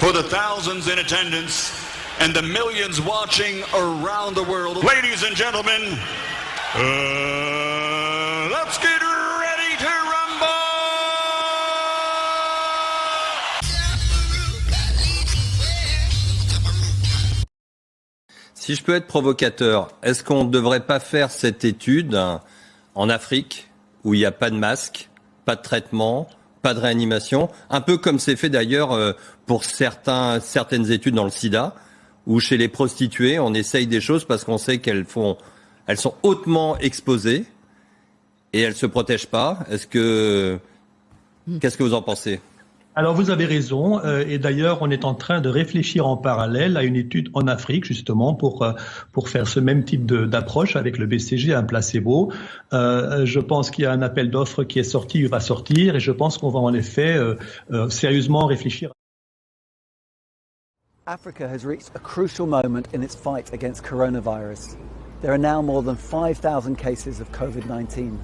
for the thousands in attendance and the millions watching around the world. Ladies and gentlemen, let's get ready to rumble! Si je peux être provocateur, est-ce qu'on ne devrait pas faire cette étude en Afrique, où il n'y a pas de masque, pas de traitement, pas de réanimation, un peu comme c'est fait d'ailleurs pour certaines études dans le sida, où chez les prostituées, on essaye des choses parce qu'on sait elles sont hautement exposées et elles se protègent pas. Qu'est-ce que vous en pensez? Alors vous avez raison, et d'ailleurs on est en train de réfléchir en parallèle à une étude en Afrique justement pour faire ce même type d'approche avec le BCG, un placebo. Je pense qu'il y a un appel d'offres qui est sorti, il va sortir, et je pense qu'on va en effet sérieusement réfléchir. Africa has reached a crucial moment in its fight against coronavirus. There are now more than 5,000 cases of COVID-19.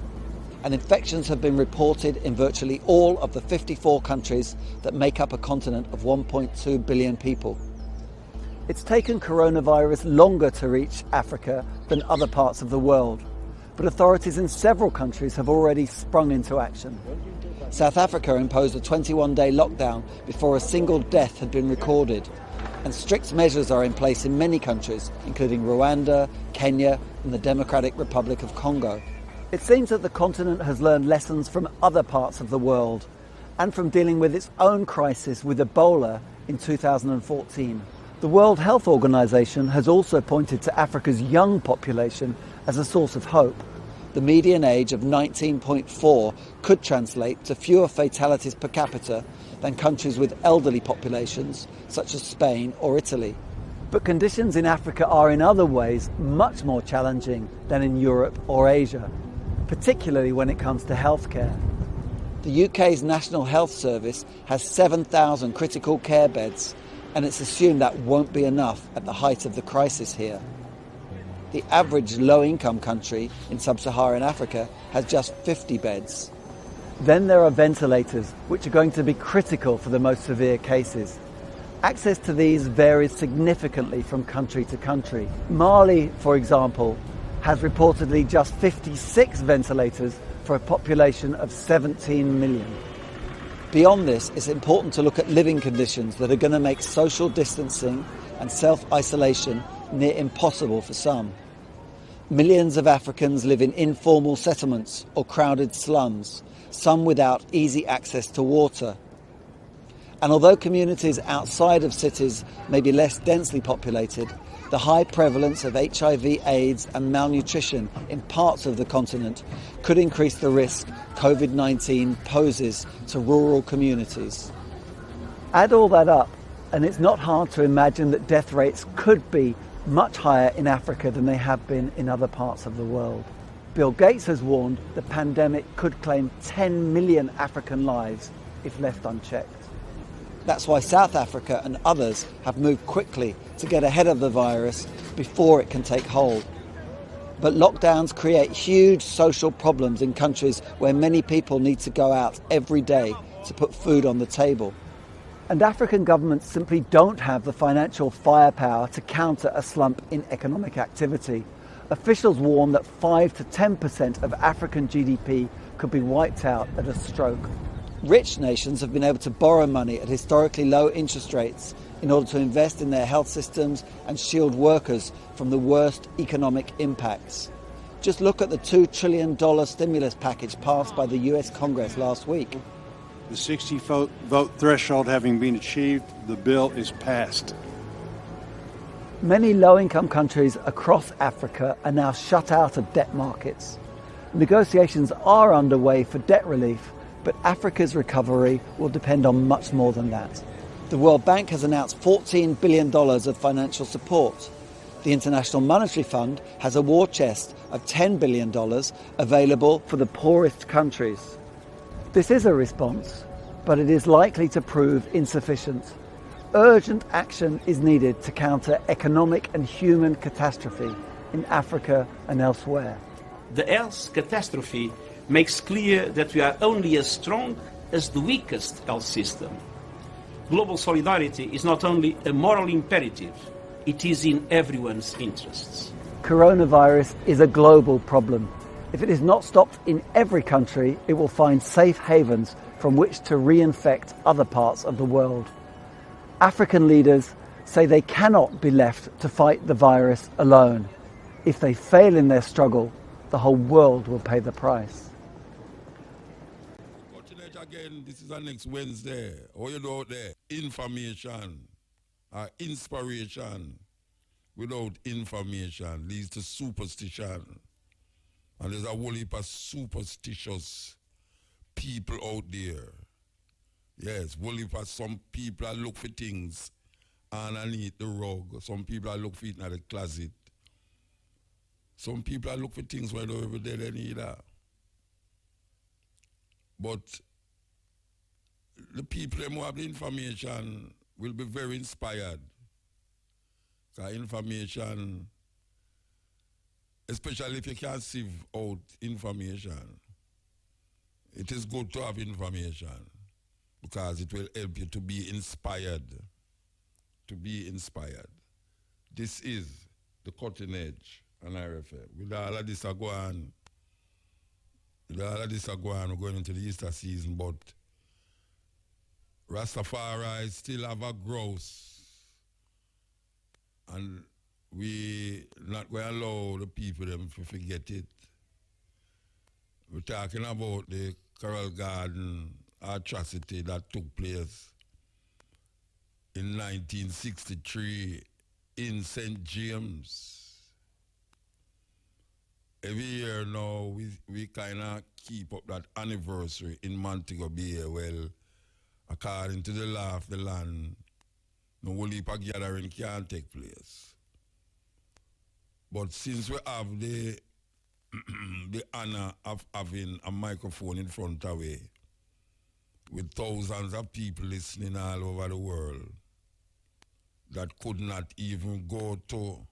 And infections have been reported in virtually all of the 54 countries that make up a continent of 1.2 billion people. It's taken coronavirus longer to reach Africa than other parts of the world, but authorities in several countries have already sprung into action. South Africa imposed a 21-day lockdown before a single death had been recorded, and strict measures are in place in many countries, including Rwanda, Kenya, and the Democratic Republic of Congo. It seems that the continent has learned lessons from other parts of the world and from dealing with its own crisis with Ebola in 2014. The World Health Organization has also pointed to Africa's young population as a source of hope. The median age of 19.4 could translate to fewer fatalities per capita than countries with elderly populations, such as Spain or Italy. But conditions in Africa are in other ways much more challenging than in Europe or Asia, particularly when it comes to healthcare. The UK's National Health Service has 7,000 critical care beds, and it's assumed that won't be enough at the height of the crisis here. The average low-income country in sub-Saharan Africa has just 50 beds. Then there are ventilators, which are going to be critical for the most severe cases. Access to these varies significantly from country to country. Mali, for example, has reportedly just 56 ventilators for a population of 17 million. Beyond this, it's important to look at living conditions that are going to make social distancing and self-isolation near impossible for some. Millions of Africans live in informal settlements or crowded slums, some without easy access to water. And although communities outside of cities may be less densely populated, the high prevalence of HIV, AIDS and malnutrition in parts of the continent could increase the risk COVID-19 poses to rural communities. Add all that up, and it's not hard to imagine that death rates could be much higher in Africa than they have been in other parts of the world. Bill Gates has warned the pandemic could claim 10 million African lives if left unchecked. That's why South Africa and others have moved quickly to get ahead of the virus before it can take hold. But lockdowns create huge social problems in countries where many people need to go out every day to put food on the table. And African governments simply don't have the financial firepower to counter a slump in economic activity. Officials warn that 5 to 10% of African GDP could be wiped out at a stroke. Rich nations have been able to borrow money at historically low interest rates in order to invest in their health systems and shield workers from the worst economic impacts. Just look at the $2 trillion stimulus package passed by the US Congress last week. The 60-vote threshold having been achieved, the bill is passed. Many low-income countries across Africa are now shut out of debt markets. Negotiations are underway for debt relief, but Africa's recovery will depend on much more than that. The World Bank has announced $14 billion of financial support. The International Monetary Fund has a war chest of $10 billion available for the poorest countries. This is a response, but it is likely to prove insufficient. Urgent action is needed to counter economic and human catastrophe in Africa and elsewhere. The health catastrophe makes clear that we are only as strong as the weakest health system. global solidarity is not only a moral imperative, it is in everyone's interests. Coronavirus is a global problem. If it is not stopped in every country, it will find safe havens from which to reinfect other parts of the world. African leaders say they cannot be left to fight the virus alone. If they fail in their struggle, the whole world will pay the price. Again, this is our next Wednesday. All you know out there, information or inspiration without information leads to superstition. And there's a whole heap of superstitious people out there. Yes, whole heap of some people that look for things underneath the rug. Some people that look for it in the closet. Some people that look for things when they're over there they need that. But the people who have the information will be very inspired. Because information, especially if you can sieve out information, it is good to have information because it will help you to be inspired. To be inspired. This is the cutting edge on RFM. With all of this go on, we're going into the Easter season, but Rastafari still have a grouse, and we not going to allow the people them to forget it. We're talking about the Carroll Garden atrocity that took place in 1963 in St. James. Every year now, we kind of keep up that anniversary in Montego Bay. Well, according to the law of the land, no whole heap of gathering can't take place. But since we have the the honor of having a microphone in front of we, with thousands of people listening all over the world that could not even go to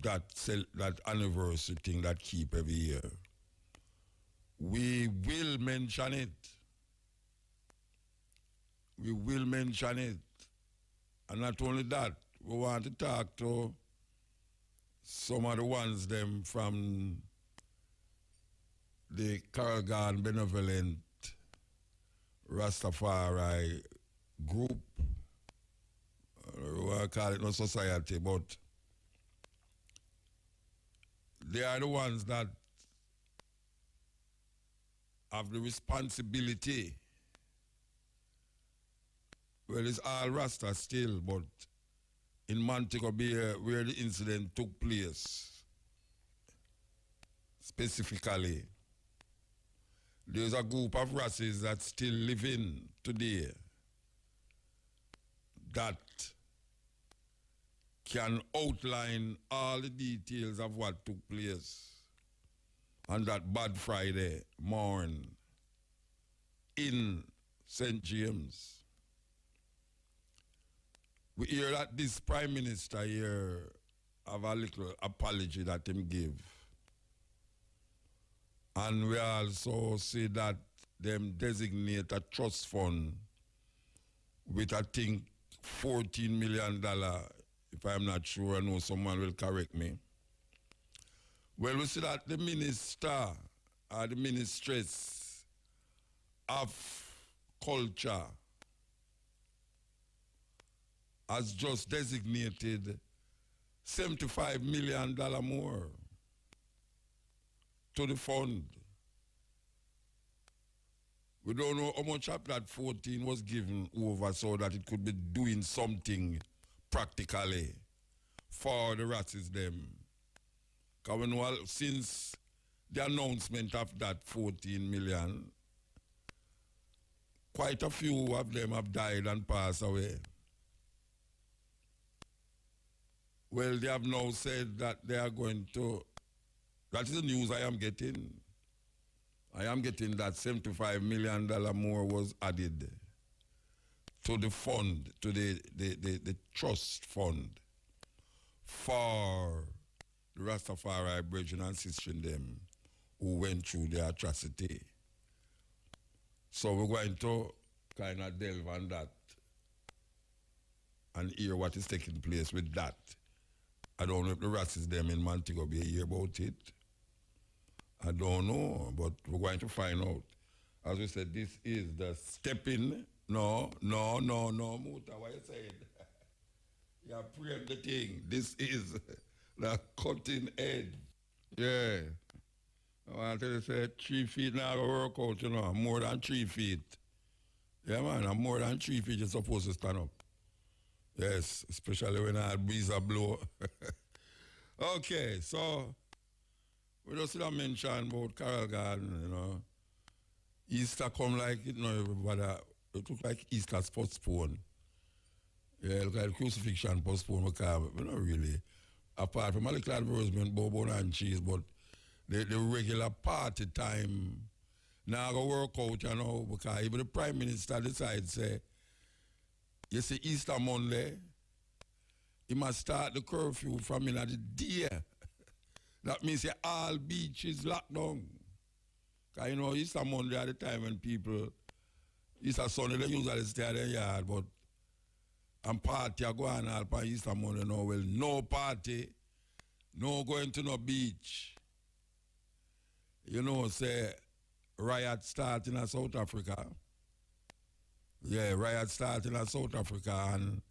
that anniversary thing that keep every year, we will mention it. We will mention it. And not only that, we want to talk to some of the ones them from the Carroll Garden Benevolent Rastafari group. We want to call it no society, but they are the ones that have the responsibility. Well, it's all Rasta still, but in Montego Bay, where the incident took place, specifically, there's a group of Rastas that still living today that can outline all the details of what took place on that bad Friday morning in St. James. We hear that this Prime Minister here have a little apology that him give. And we also see that them designate a trust fund with, I think, $14 million. If I'm not sure, I know someone will correct me. Well, we see that the minister or the ministress of culture has just designated $75 million more to the fund. We don't know how much of that 14 was given over so that it could be doing something practically for the Rastas them. Because we know since the announcement of that 14 million, quite a few of them have died and passed away. Well, they have now said that they are going to, that is the news I am getting. I am getting that $75 million more was added to the fund, to the trust fund for the Rastafari brethren and sisters them who went through the atrocity. So we're going to kind of delve on that and hear what is taking place with that. I don't know if the racists them in Montego Bay hear about it. I don't know, but we're going to find out. As we said, this is the stepping. No, Muta, what you said? You have framed the thing. This is the cutting edge. Yeah. I want to say 3 feet now to work out, you know, more than 3 feet. Yeah, man, I'm more than 3 feet you're supposed to stand up. Yes, especially when I breeze a blow. Okay, so we just mention about Carol Garden, you know. Easter come like, you know, everybody, it look like Easter's postponed. Yeah, look like crucifixion postponed because we're not really, apart from a little advertisement, bobo and cheese, but the regular party time now go work out, you know, because even the Prime Minister decides, say, you see Easter Monday, he must start the curfew from in the day. That means all beaches locked down. Because you know, Easter Monday at the time when people, Easter Sunday, they usually stay at their yard, but and party are going on for Easter Monday now. Well, no party, no going to no beach. You know, say, riot starting in South Africa. Yeah, riot starting in South Africa, and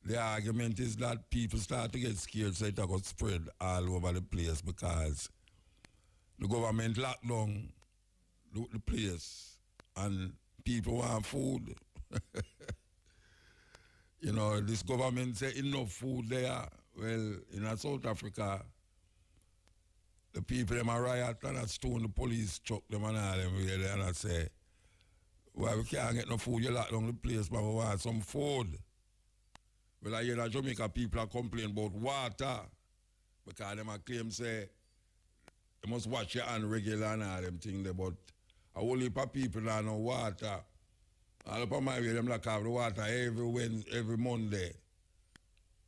the argument is that people start to get scared, so it got spread all over the place because the government locked down the place and people want food. You know, this government say enough food there. Well, in South Africa, the people them a riot and a stone the police chuck them and all them way there and I say, well, we can't get no food, you lock down the place, but we want some food. Well, I hear that Jamaica people are complaining about water because them a claim say you must wash your hand regular and all them things there, but a whole heap of people don't know water. All up on my way, them like have the water every Monday.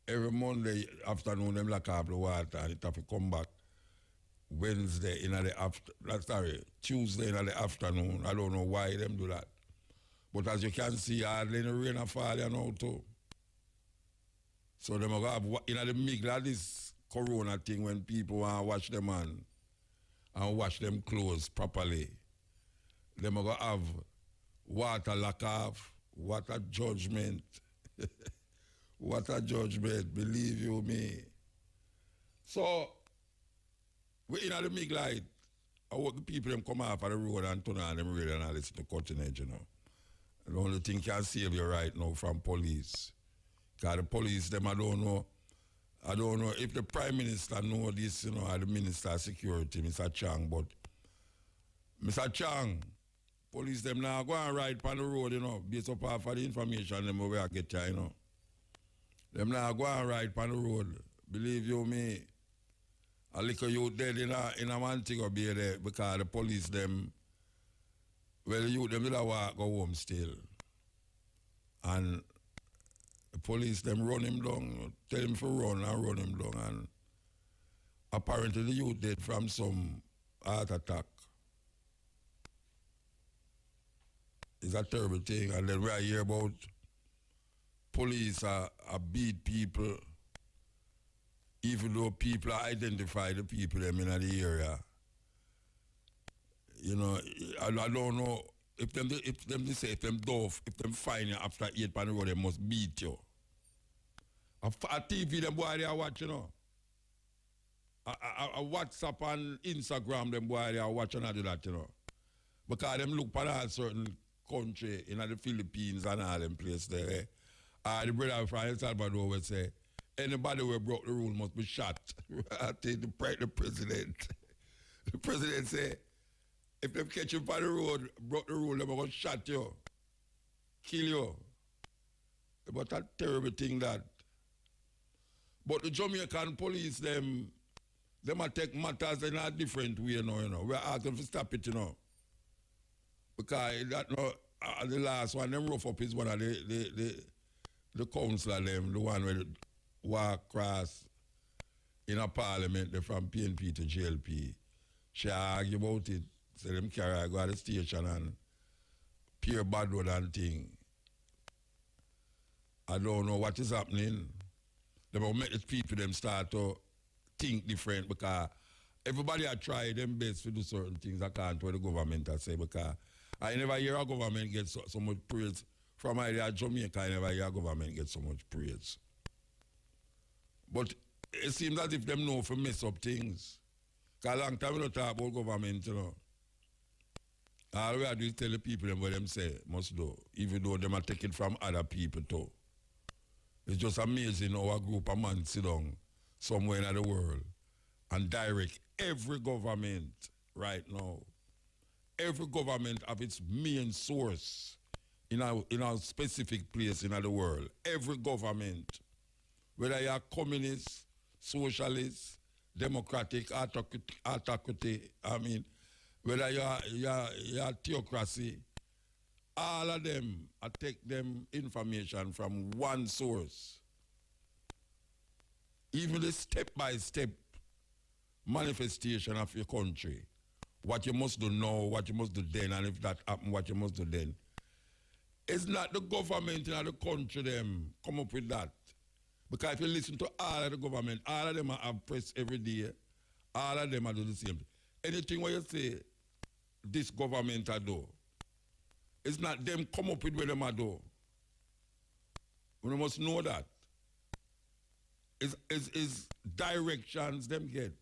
Every Monday afternoon, them like have the water and it have to come back Wednesday in the Tuesday in the afternoon. I don't know why them do that. But as you can see, hardly the rain and fall now too. So them go have in the middle of this corona thing when people want to wash them hands and wash them clothes properly. Them go have water lock off, water judgment. Water judgment, believe you me. So we in the middle light. I want the people them come off of the road and turn on them radio and all this to cutting edge, you know. The only thing can save you right now from police. Because the police, them I don't know if the Prime Minister know this, you know, or the Minister of Security, Mr. Chang, but Mr. Chang, police them now go and ride on the road, you know, based up off of the information them where I get here, you know. Them now go and ride on the road. Believe you me, a little youth dead in a Montego Bay there because the police them, well, the youth them will walk go home still. And the police them run him down, tell him to run and run him down. And apparently the youth dead from some heart attack. It's a terrible thing. And then we hear about police are beat people, even though people identify the people them in the area. You know, I don't know if them find you after 8 on the road, they must beat you. A TV them boy they are watching, you know. A WhatsApp and Instagram them boy they are watching and do that, you know. Because them look for a certain country in the Philippines and all them places there. The brother from El Salvador would say, anybody who broke the rule must be shot. I think the president. The president say, if they catch you by the road, broke the rule, they're going to shot you, kill you. But a terrible thing that. But the Jamaican police, them might take matters in a different way now, you know. We're asking to stop it, you know. Because that no, the last one, them rough up is one of the councillor them, the one where walk across in a parliament, they're from PNP to JLP. She argue about it. So them carry go to the station and peer bad word and thing. I don't know what is happening. They will make the people them start to think different because everybody I try them best to do certain things. I can't what the government I say because I never hear a government get so much praise from either Jamaica. I never hear a government get so much praise. But it seems as if them know for mess up things. Because a long time we don't talk about government, you know. All we have to do is tell the people them what them say must do, even though them are taken from other people too. It's just amazing how a group of men sit down somewhere in the world and direct every government right now. Every government have its main source in a specific place in the world. Every government, whether you're communist, socialist, democratic, autocracy, whether you're theocracy, all of them, I take them information from one source. Even the step-by-step manifestation of your country, what you must do now, what you must do then, and if that happen, what you must do then. It's not the government in the country them come up with that. Because if you listen to all of the government, all of them have press every day, all of them are do the same thing. Anything where you say, this government I do, it's not them come up with what them I do. We must know that. It's directions them get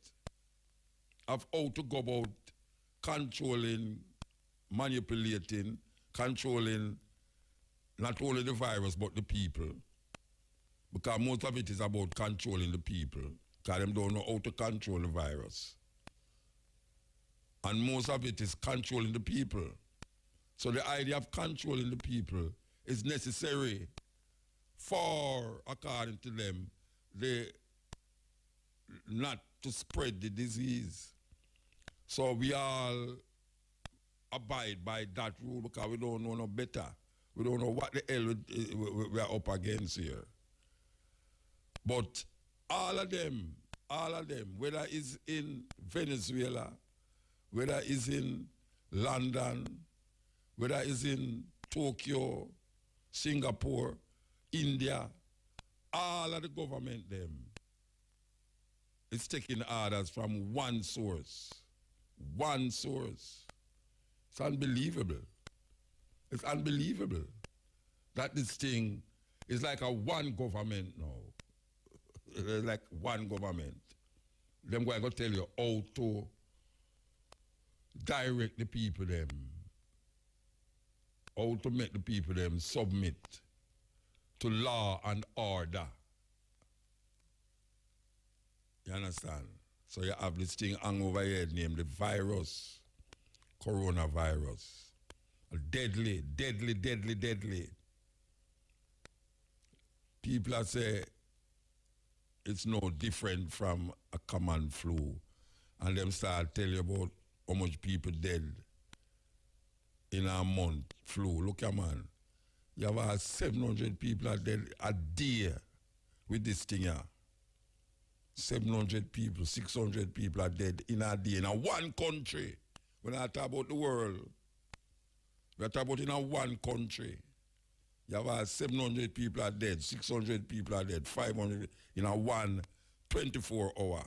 of how to go about controlling, manipulating, controlling not only the virus but the people. Because most of it is about controlling the people. Because them don't know how to control the virus. And most of it is controlling the people. So the idea of controlling the people is necessary for, according to them, not to spread the disease. So we all abide by that rule because we don't know no better. We don't know what the hell we are up against here. But all of them, whether it's in Venezuela, whether it's in London, whether it's in Tokyo, Singapore, India, all of the government them is taking orders from one source. One source. It's unbelievable. It's unbelievable that this thing is like a one government now. It's like one government. Them going to tell you how to direct the people them. How to make the people them submit to law and order. You understand? So you have this thing hang over here named the virus, coronavirus. Deadly, deadly, deadly, deadly. People are say it's no different from a common flu. And them start tell you about how much people dead in a month, flu. Look at man. You have 700 people are dead a day with this thing here. 700 people, 600 people are dead in a day in a one country. When I talk about the world, we are talking about in a one country. You have 700 people are dead, 600 people are dead, 500 in a one 24 hour.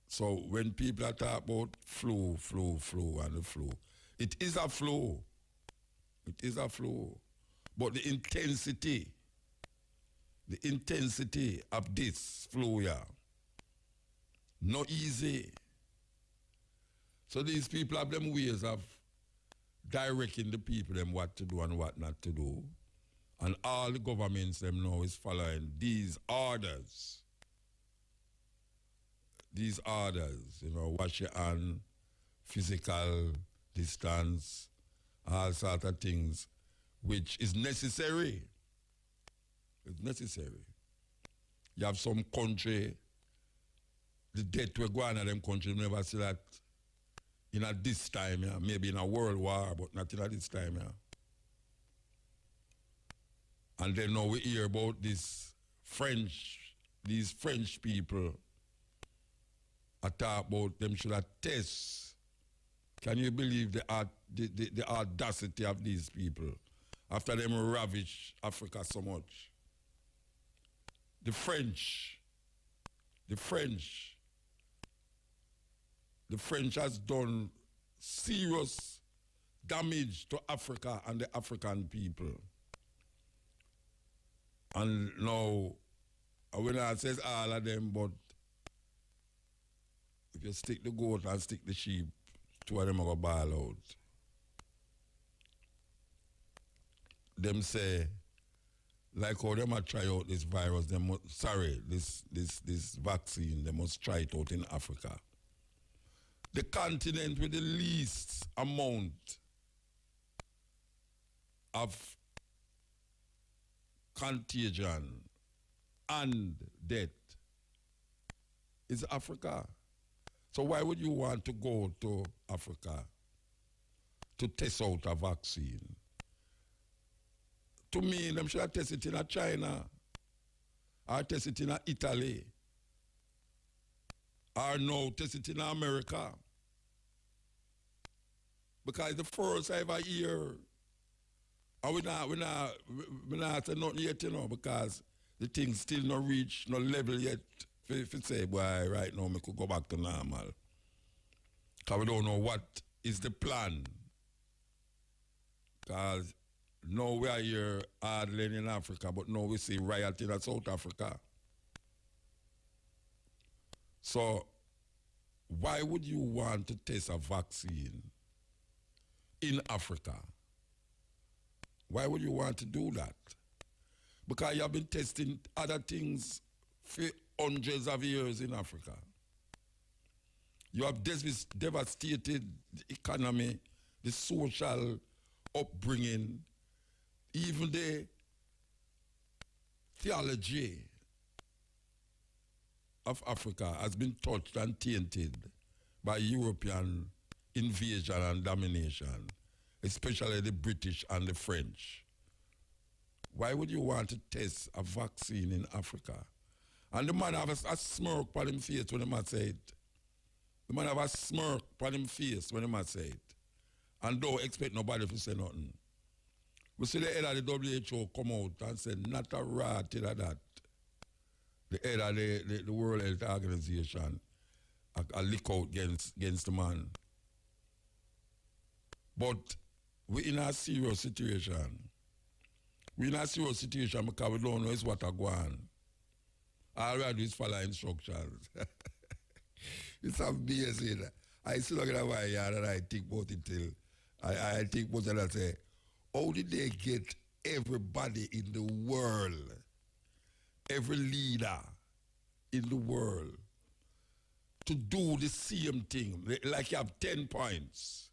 So when people are talking about flu, and the flu, it is a flu. It is a flu. But the intensity of this flu here, not easy. So these people have them ways of directing the people them what to do and what not to do. And all the governments them now is following these orders. These orders, wash your hand, physical distance, all sort of things, which is necessary. It's necessary. You have some country, the death we go on in them countries, never see that in a this time, yeah. Maybe in a world war, but not in a this time. Yeah. And then now we hear about these French people. I talk about them should have tests. Can you believe the audacity of these people? after them ravaged Africa so much. The French has done serious damage to Africa and the African people. And now, when I says all of them, but if you stick the goat and stick the sheep, two of them are going to ball out. Them say, like how they must try out this virus, this vaccine, they must try it out in Africa. The continent with the least amount of contagion and death is Africa. So why would you want to go to Africa to test out a vaccine? To me, them should have tested it in China, or test it in Italy, or no, test it in America. Because the first I ever hear, and we not say nothing yet, you know, because the thing still not reach no level yet. If you say, boy, right now, we could go back to normal. Because we don't know what is the plan. Because now we are here hardly in Africa, but now we see riot in South Africa. So, why would you want to test a vaccine in Africa? Why would you want to do that? Because you have been testing other things for hundreds of years in Africa. You have devastated the economy, the social upbringing, even the theology of Africa has been touched and tainted by European invasion and domination, especially the British and the French. Why would you want to test a vaccine in Africa? And the man have a smirk on his face when the man say it. The man have a smirk on his face when the man say it. And don't expect nobody to say nothing. We see the head of the WHO come out and say, not a rat till that. The head of the World Health Organization a lick out against the man. But we're in a serious situation. We're in a serious situation because we don't know is what are going. All we have to do is follow instructions. It's amazing. I still look at my yard and I think about it till I think about it and I say, how did they get everybody in the world, every leader in the world, to do the same thing? Like you have 10 points.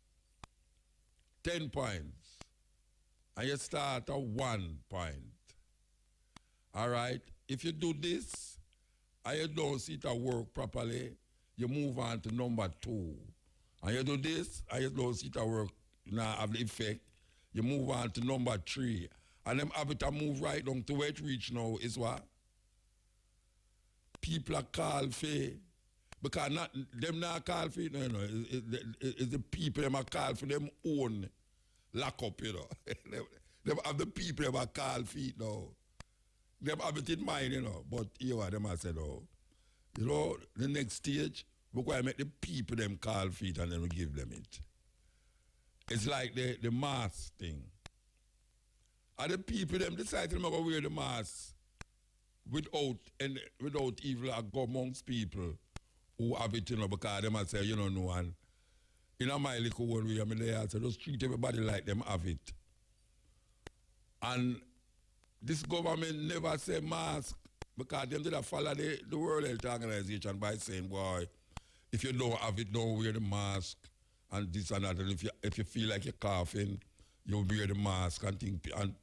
10 points. And you start at 1 point. All right? If you do this, and you don't see it work properly, you move on to number 2. And you do this, and you don't see it work, now have the effect, you move on to number 3. And them have it to move right down to where it reach now is what? People are called for, because them not called for it, no, it's the people them are called for them own lock up, you know. them have the people them are called for it now. Them have it in mind, you know. But here what them have said, oh, you know, the next stage, we're going to make the people them call for it and then we give them it. It's like the mask thing. And the people them decide to go wear the mask without evil go amongst people who have it, you know, because them say, you know, no one. In my little world, we are there, so just treat everybody like them have it. And this government never say mask because them did follow the World Health Organization by saying, boy, if you don't have it, don't wear the mask and this and that. And if you feel like you're coughing, you wear the mask and think. And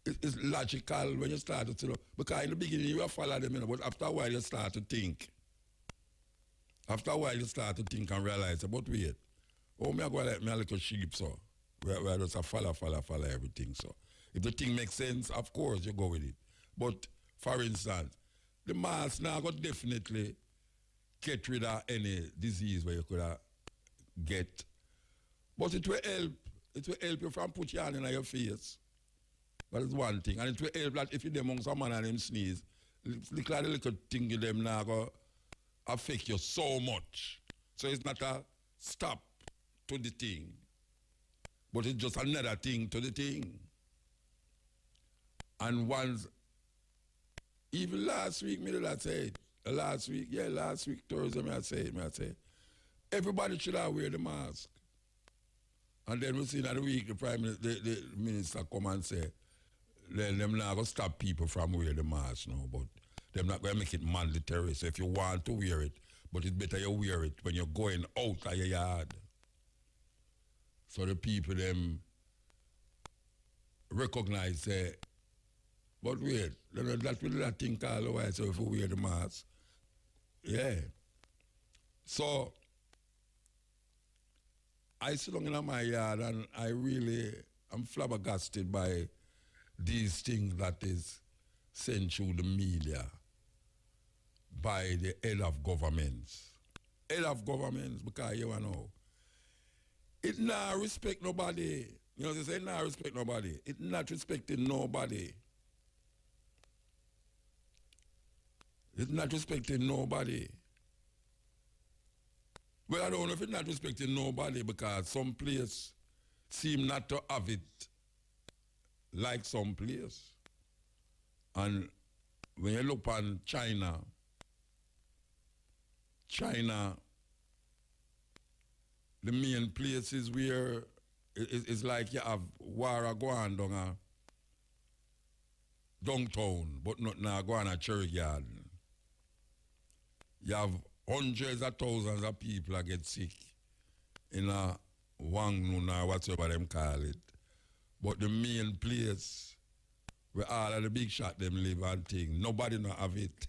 it's logical when you start to, because in the beginning you follow them, you know, but after a while you start to think. After a while you start to think and realize, but wait, oh, me I go like me a little sheep, so where I just follow everything. So if the thing makes sense, of course you go with it. But for instance, the mask now could definitely get rid of any disease where you could get. But it will help It will help you from put your hand in your face. That is one thing. And it will help that if you them among some man and them sneeze, look like the little thing in them now go affect you so much. So it's not a stop to the thing, but it's just another thing to the thing. And once, even last week, me did I say it. Last week, Thursday, me I say, everybody should have wear the mask. And then we see that the week the minister come and say, them not going to stop people from wearing the mask now, but they're not going to make it mandatory. So if you want to wear it, but it's better you wear it when you're going out of your yard. So the people them recognize, say, but wait, that's what that thing called why so if you wear the mask. Yeah. So I sit down in my yard and I'm flabbergasted by these things that is sent through the media by the head of governments. Head of governments, because you know, it not respect nobody. You know, they say not respect nobody. It not respecting nobody. It's not respecting nobody. Well, I don't know if it's not respecting nobody because some place seem not to have it like some place. And when you look on China, the main places where it's like you have war going on downtown, but not now going to church yard. You have hundreds of thousands of people that get sick in a Wangnun or whatever them call it. But the main place where all of the big shot them live and thing, nobody don't have it.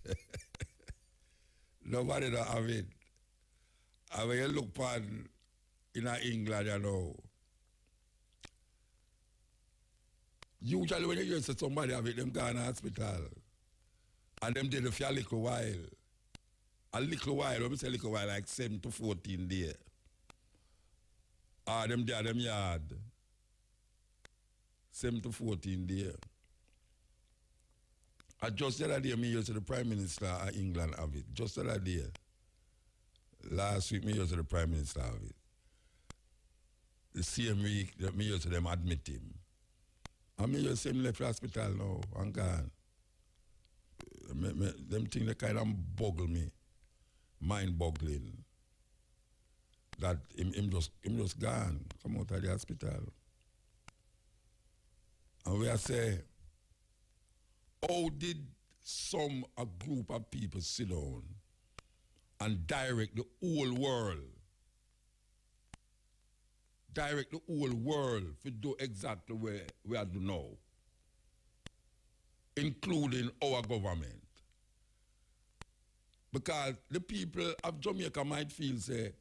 Nobody don't have it. And when you look on in England, you know, usually when you hear somebody have it, them go in the hospital. And them did it for a little while. A little while, when we say a little while, like 7 to 14 days. Them there, them yard. 7 to 14 days. And just the other day, me used to the Prime Minister of England have it. Just the other day. Last week, me used to the Prime Minister have it. The same week, me used to them admit him. And me used to him left the hospital now and gone. Them things that kind of boggle me. Mind-boggling. That him just gone, come out of the hospital. And we are say, how did a group of people sit down and direct the whole world to do exactly where we are doing now, including our government? Because the people of Jamaica might feel, say,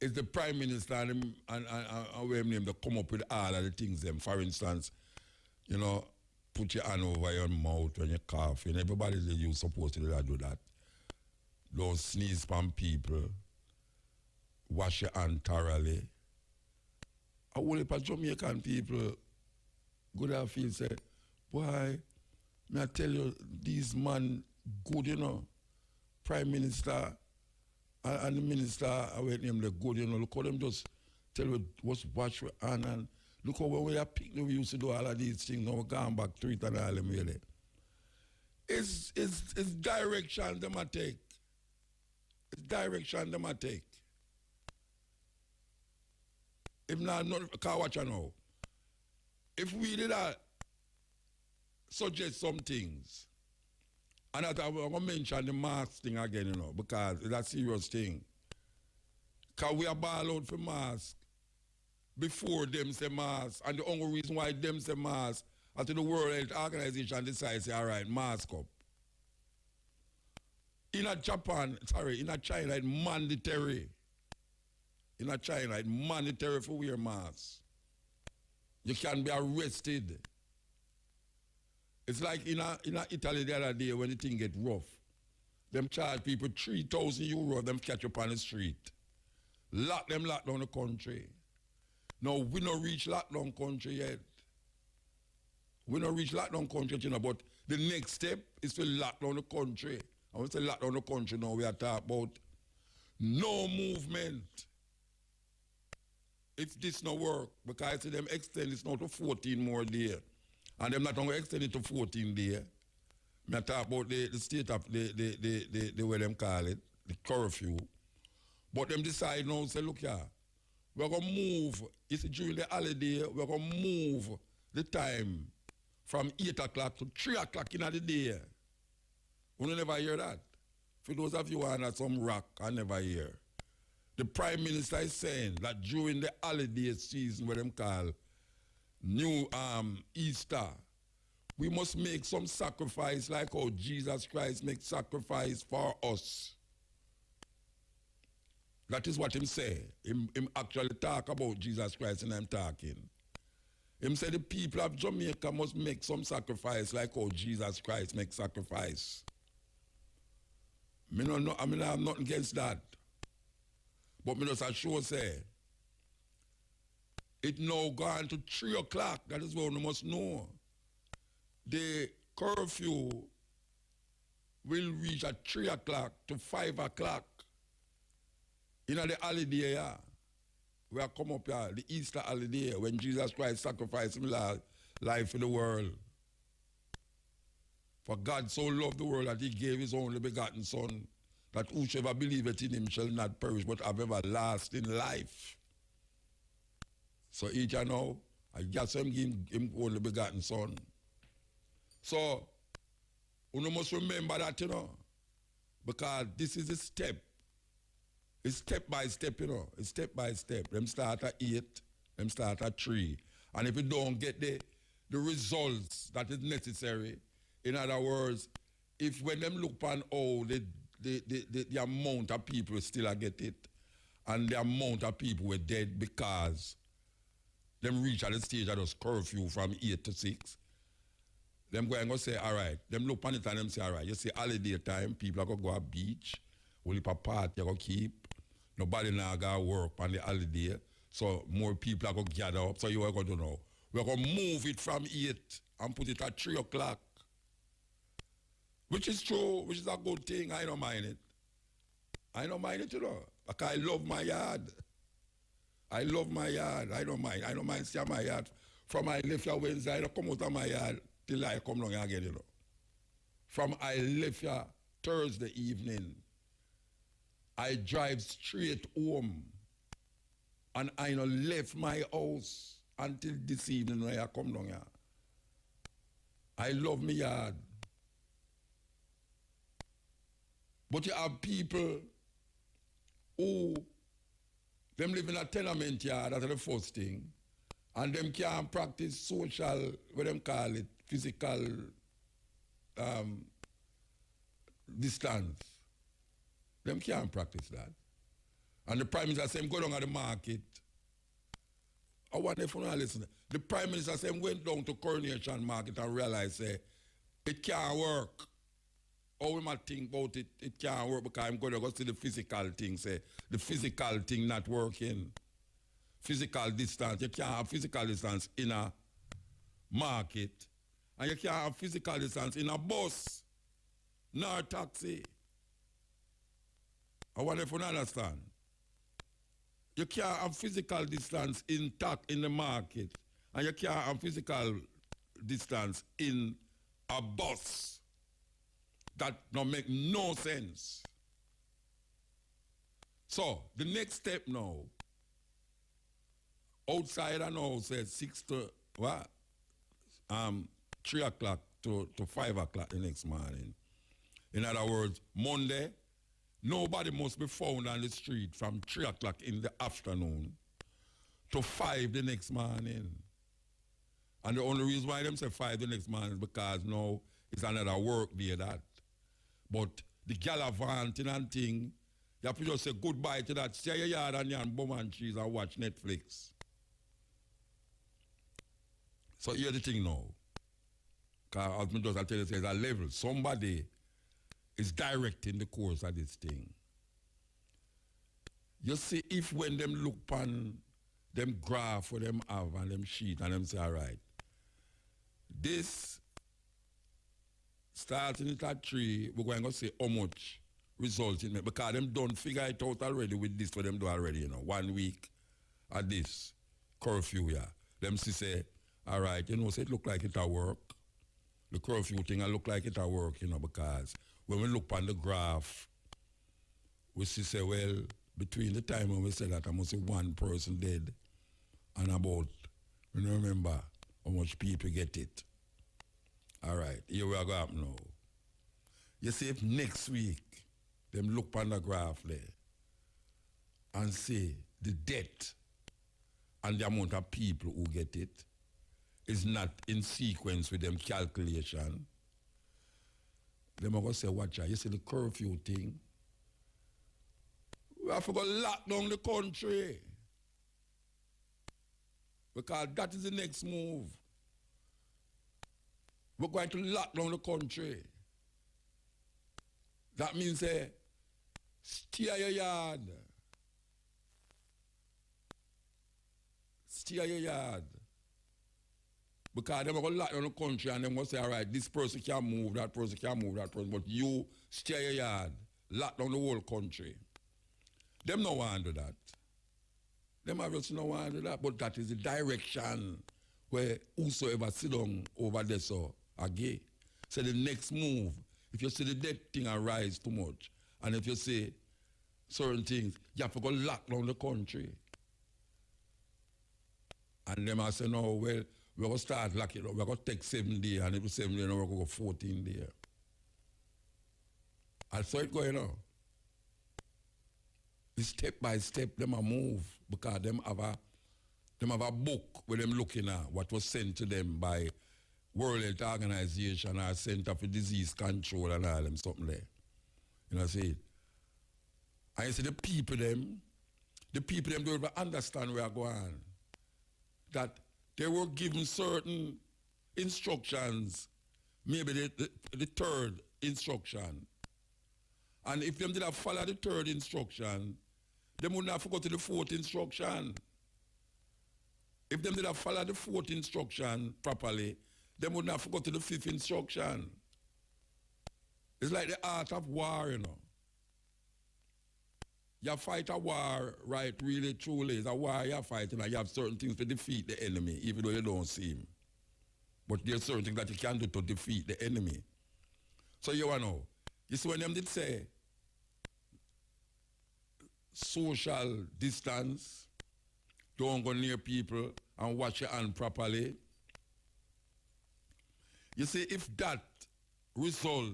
it's the Prime Minister and where name they come up with all of the things them. For instance, you know, put your hand over your mouth when you cough, and everybody you're supposed to do that. Don't sneeze from people. Wash your hand thoroughly. A whole heap of Jamaican people good have feel, say, boy, may I tell you, these man good, you know. Prime Minister and the Minister, I went name the good, you know, look how them just tell you what's watch your hand and look how we are picking, we used to do all of these things, now we're going back to it and all them really. It's direction them a take. It's direction them a take. If not, can't watch you now. If we did suggest some things, and I'm going to mention the mask thing again, you know, because it's a serious thing. Because we are ball out for mask before them say mask. And the only reason why them say mask, after the World Health Organization decides, all right, mask up. In China, it's mandatory. In China, it's mandatory for wear mask. You can be arrested. It's like in Italy the other day when the thing get rough. Them charge people €3,000, them catch up on the street. Lock down the country. Now, we not reach lockdown country yet. We not reach lockdown country, you know, but the next step is to lock down the country. And when we say lock down the country now, we are talking about no movement. If this not work, because I see them extend this now to 14 more days. And them not going to extend it to 14 days. I talk about the state of the way them call it, the curfew. But them decide now, say, look here, we're going to move, you see, during the holiday, we're going to move the time from 8 o'clock to 3 o'clock in the day. You never hear that. For those of you who are on some rock, I never hear. The Prime Minister is saying that during the holiday season, what them call New Easter, we must make some sacrifice like how Jesus Christ makes sacrifice for us. That is what him say. Him actually talk about Jesus Christ and I'm talking. Him say the people of Jamaica must make some sacrifice like how Jesus Christ makes sacrifice. I have nothing against that. But me just sure say, it now gone to 3 o'clock. That is what we must know. The curfew will reach at 3 o'clock to 5 o'clock. In the holiday, yeah. We are come up here, the Easter holiday, when Jesus Christ sacrificed his life for the world. For God so loved the world that he gave his only begotten Son, that whosoever believeth in him shall not perish, but have everlasting life. So each and now, I just him give him only begotten Son. So, you must remember that, you know, because this is a step. It's step by step, you know. It's step by step. Them start at 8, them start at 3. And if you don't get the results that is necessary, in other words, if when them look upon all the amount of people still get it, and the amount of people were dead because them reach at the stage of those curfew from 8 to 6, them going to say, all right, them look upon it and them say, all right, you see holiday time, people are going to go to the beach, only for party are going to keep, nobody now going to work on the holiday, so more people are going to gather up, so you are going to know. We're going to move it from 8 and put it at 3 o'clock. Which is true, which is a good thing. I don't mind it. I don't mind it, you know. Because I love my yard. I love my yard. I don't mind. I don't mind seeing my yard. From I left here Wednesday, I don't come out of my yard till I come down again, you know. From I left here Thursday evening, I drive straight home. And I don't left my house until this evening when I come down here. I love my yard. But you have people who, them live in a tenement yard, that's the first thing, and them can't practice social, what them call it, physical distance. Them can't practice that. And the Prime Minister said, go down to the market. I wonder if you don't listen. The Prime Minister said, went down to Coronation Market and realized, it can't work. How we might think about it, it can't work because I'm going to go see the physical thing, say, the physical thing not working. Physical distance, you can't have physical distance in a market, and you can't have physical distance in a bus, nor a taxi. I wonder if you understand. You can't have physical distance in the market, and you can't have physical distance in a bus. That don't make no sense. So, the next step now, outside I know says 6 to, what? 3 o'clock to 5 o'clock the next morning. In other words, Monday, nobody must be found on the street from 3 o'clock in the afternoon to 5 the next morning. And the only reason why them say 5 the next morning is because now it's another work day that. But the gallivanting and thing, you have to just say goodbye to that. Stay your yard and your bum and cheese and watch Netflix. So here's the thing now. Because as I just tell you, there's a level. Somebody is directing the course of this thing. You see, if when them look upon them graph what them have and them sheet and them say, all right, this starting it at 3, we're going to say how much result in it because them don't figure it out already with this for them do already, you know, 1 week at this curfew, yeah. Them say, all right, you know, say it look like it a work. The curfew thing I look like it a work, you know, because when we look on the graph, we see say, well, between the time when we say that I must say 1 person dead and about, you know, remember how much people get it. All right, here we are going now. You see if next week, them look on the graph there and see the death and the amount of people who get it is not in sequence with them calculation. Them are going to say, watch out, you see the curfew thing? We have to go lock down the country. Because that is the next move. We're going to lock down the country. That means, stay at your yard. Stay at your yard. Because they're going to lock down the country and they're going to say, all right, this person can't move, that person can't move, that person. But you stay at your yard. Lock down the whole country. Them no want to do that. Them obviously no want to do that. But that is the direction where whosoever sit down over there so again. So the next move, if you see the death thing arise too much, and if you say certain things, you have to go lock down the country. And them I say, no, well, we're going to start locking up. We're going to take 7 days, and if it's 7 days, we're going to go 14 days. And so it's going on. It's step by step, them a move, because them have a book where them looking at what was sent to them by World Health Organization or Center for Disease Control and all them something there. You know what I say? And you see the people them don't even understand where I go on. That they were given certain instructions, maybe the third instruction. And if them did not follow the third instruction, they would not forget the fourth instruction. If them did not follow the fourth instruction properly, they would not forget the fifth instruction. It's like the art of war, you know. You fight a war, right, really, truly. It's a war you're fighting, and you have certain things to defeat the enemy, even though you don't see him. But there's certain things that you can do to defeat the enemy. So you want to know. You see when them did say social distance, don't go near people and wash your hand properly. You see, if that result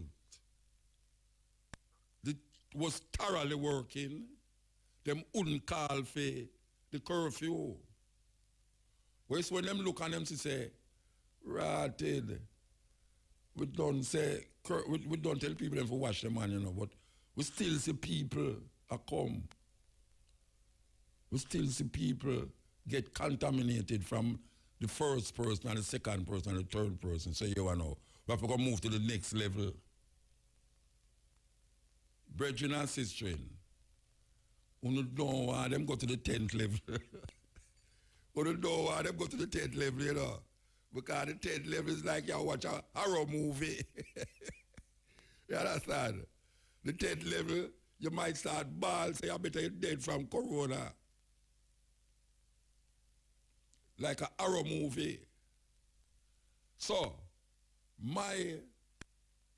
was thoroughly working, them wouldn't call for the curfew. Whereas when them look on them to say, ratted, we don't tell people them to wash them hand, you know, but we still see people come. We still see people get contaminated from the first person and the second person and the third person. So you know, we have to go move to the next level. Brethren and sistren, you don't want them go to the 10th level. You don't want them go to the 10th level, you know. Because the 10th level is like you watch a horror movie. You understand? The 10th level, you might start ball, say, I better you're dead from corona. Like a horror movie. So, my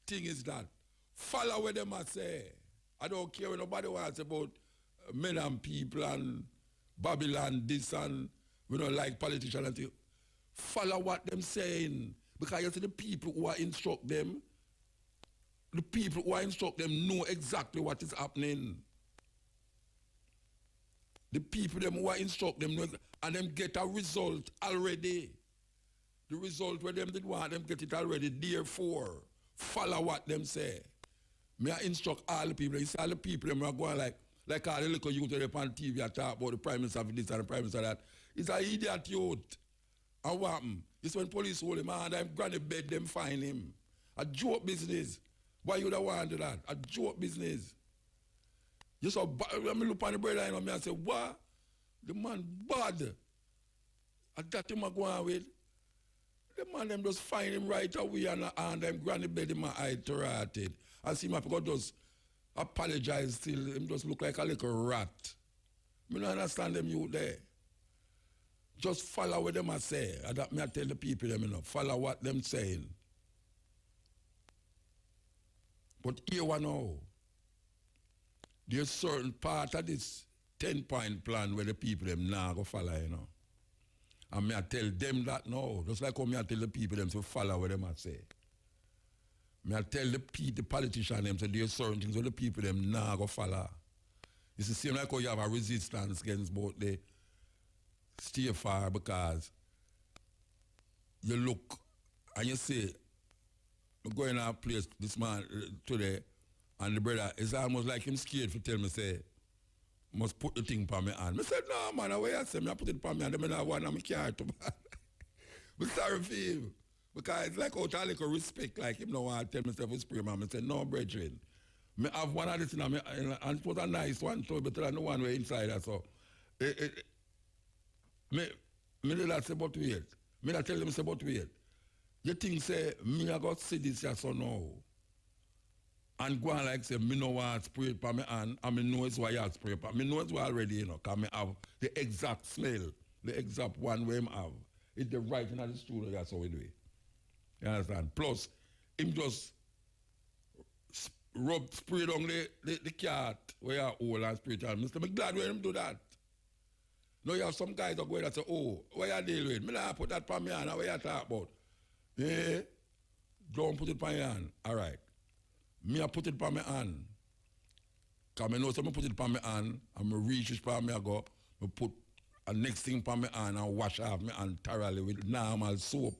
thing is that, follow what them I say. I don't care what nobody wants about men and people and Babylon, this and we don't like politicians and things. Follow what them saying. Because you see the people who are instruct them, the people who are instruct them know exactly what is happening. The people them who are instruct them know, and them get a result already. The result where them did want, them get it already. Therefore, follow what them say. Me I instruct all the people. You see all the people them are going like all the little youth on TV and talk about the Prime Minister of this and the Prime Minister of that. It's an idiot youth. And what happened? It's when police hold him and them granny bed them find him. A joke business. Why you don't want to do that? A joke business. You saw, let me look on the brother and I say, what? The man bad. And that him a go on with. The man them just find him right away and them granny bed in my eye to rotted. And see him have got just apologize still. Him just look like a little rat. Me don't understand them you there. Just follow what them a say. And that me I tell the people them, you know, follow what them saying. But here one now, there's certain part of this 10-point plan where the people them now go follow, you know. And me I tell them that now, just like how me I tell the people them to follow what them I say. Me I tell the politicians them, so there's certain things where the people them now go follow. It's the same like how you have a resistance against both the stay far because you look and you say, I'm going to a place this man today and the brother, it's almost like him scared for tell me, say, must put the thing on my hand. I said, no man, away I say, I put it on my hand, I don't want to carry to man. I'm sorry for him. Because it's like out of little respect, like him no want to tell myself a spray man. I said, no brethren. I have one of this and it was a nice one too, but I know one way inside that so. Me did that say but wait. Me not tell them say but wait. You think say me I got see this here so now. And go on like say me no want spray it for me hand and me know it's why you spray it. Me know it's why already, you know, because me have the exact smell, the exact one way I have. It's the right in the studio, that's how we do it. You understand? Plus, him just spray down the cat where you hold and spray it on. Mr. I'm glad when him do that. Now you have some guys that go and say, oh, where you deal with? Me not put that on me hand, what you talk about? Yeah, don't put it on your hand. All right. Me I put it on my hand. Because I know so I put it on my hand, and I reach it on me, I go, I put a next thing on my hand and wash off my hand thoroughly with normal soap.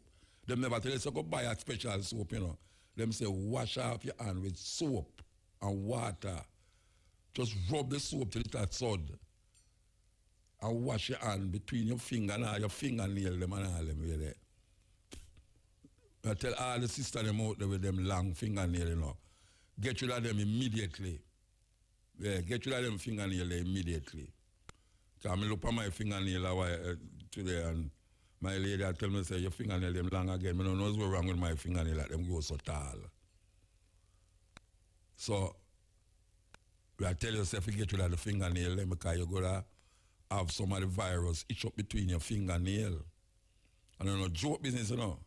Them never tell you, so go buy a special soap, you know. Them say, wash off your hand with soap and water. Just rub the soap till it's sod. And wash your hand between your finger and all your fingernail them and all them there. I tell all the sisters them out there with them long fingernail, you know. Get rid of them immediately. Yeah, get rid of them fingernail immediately. So I look at my fingernail today and my lady tell me, say, your fingernail them long again. I don't know what's wrong with my fingernail, like them go so tall. So, I tell yourself you get rid of the fingernail them because you're going to have some of the virus itch up between your fingernail. I don't know, joke business, you know.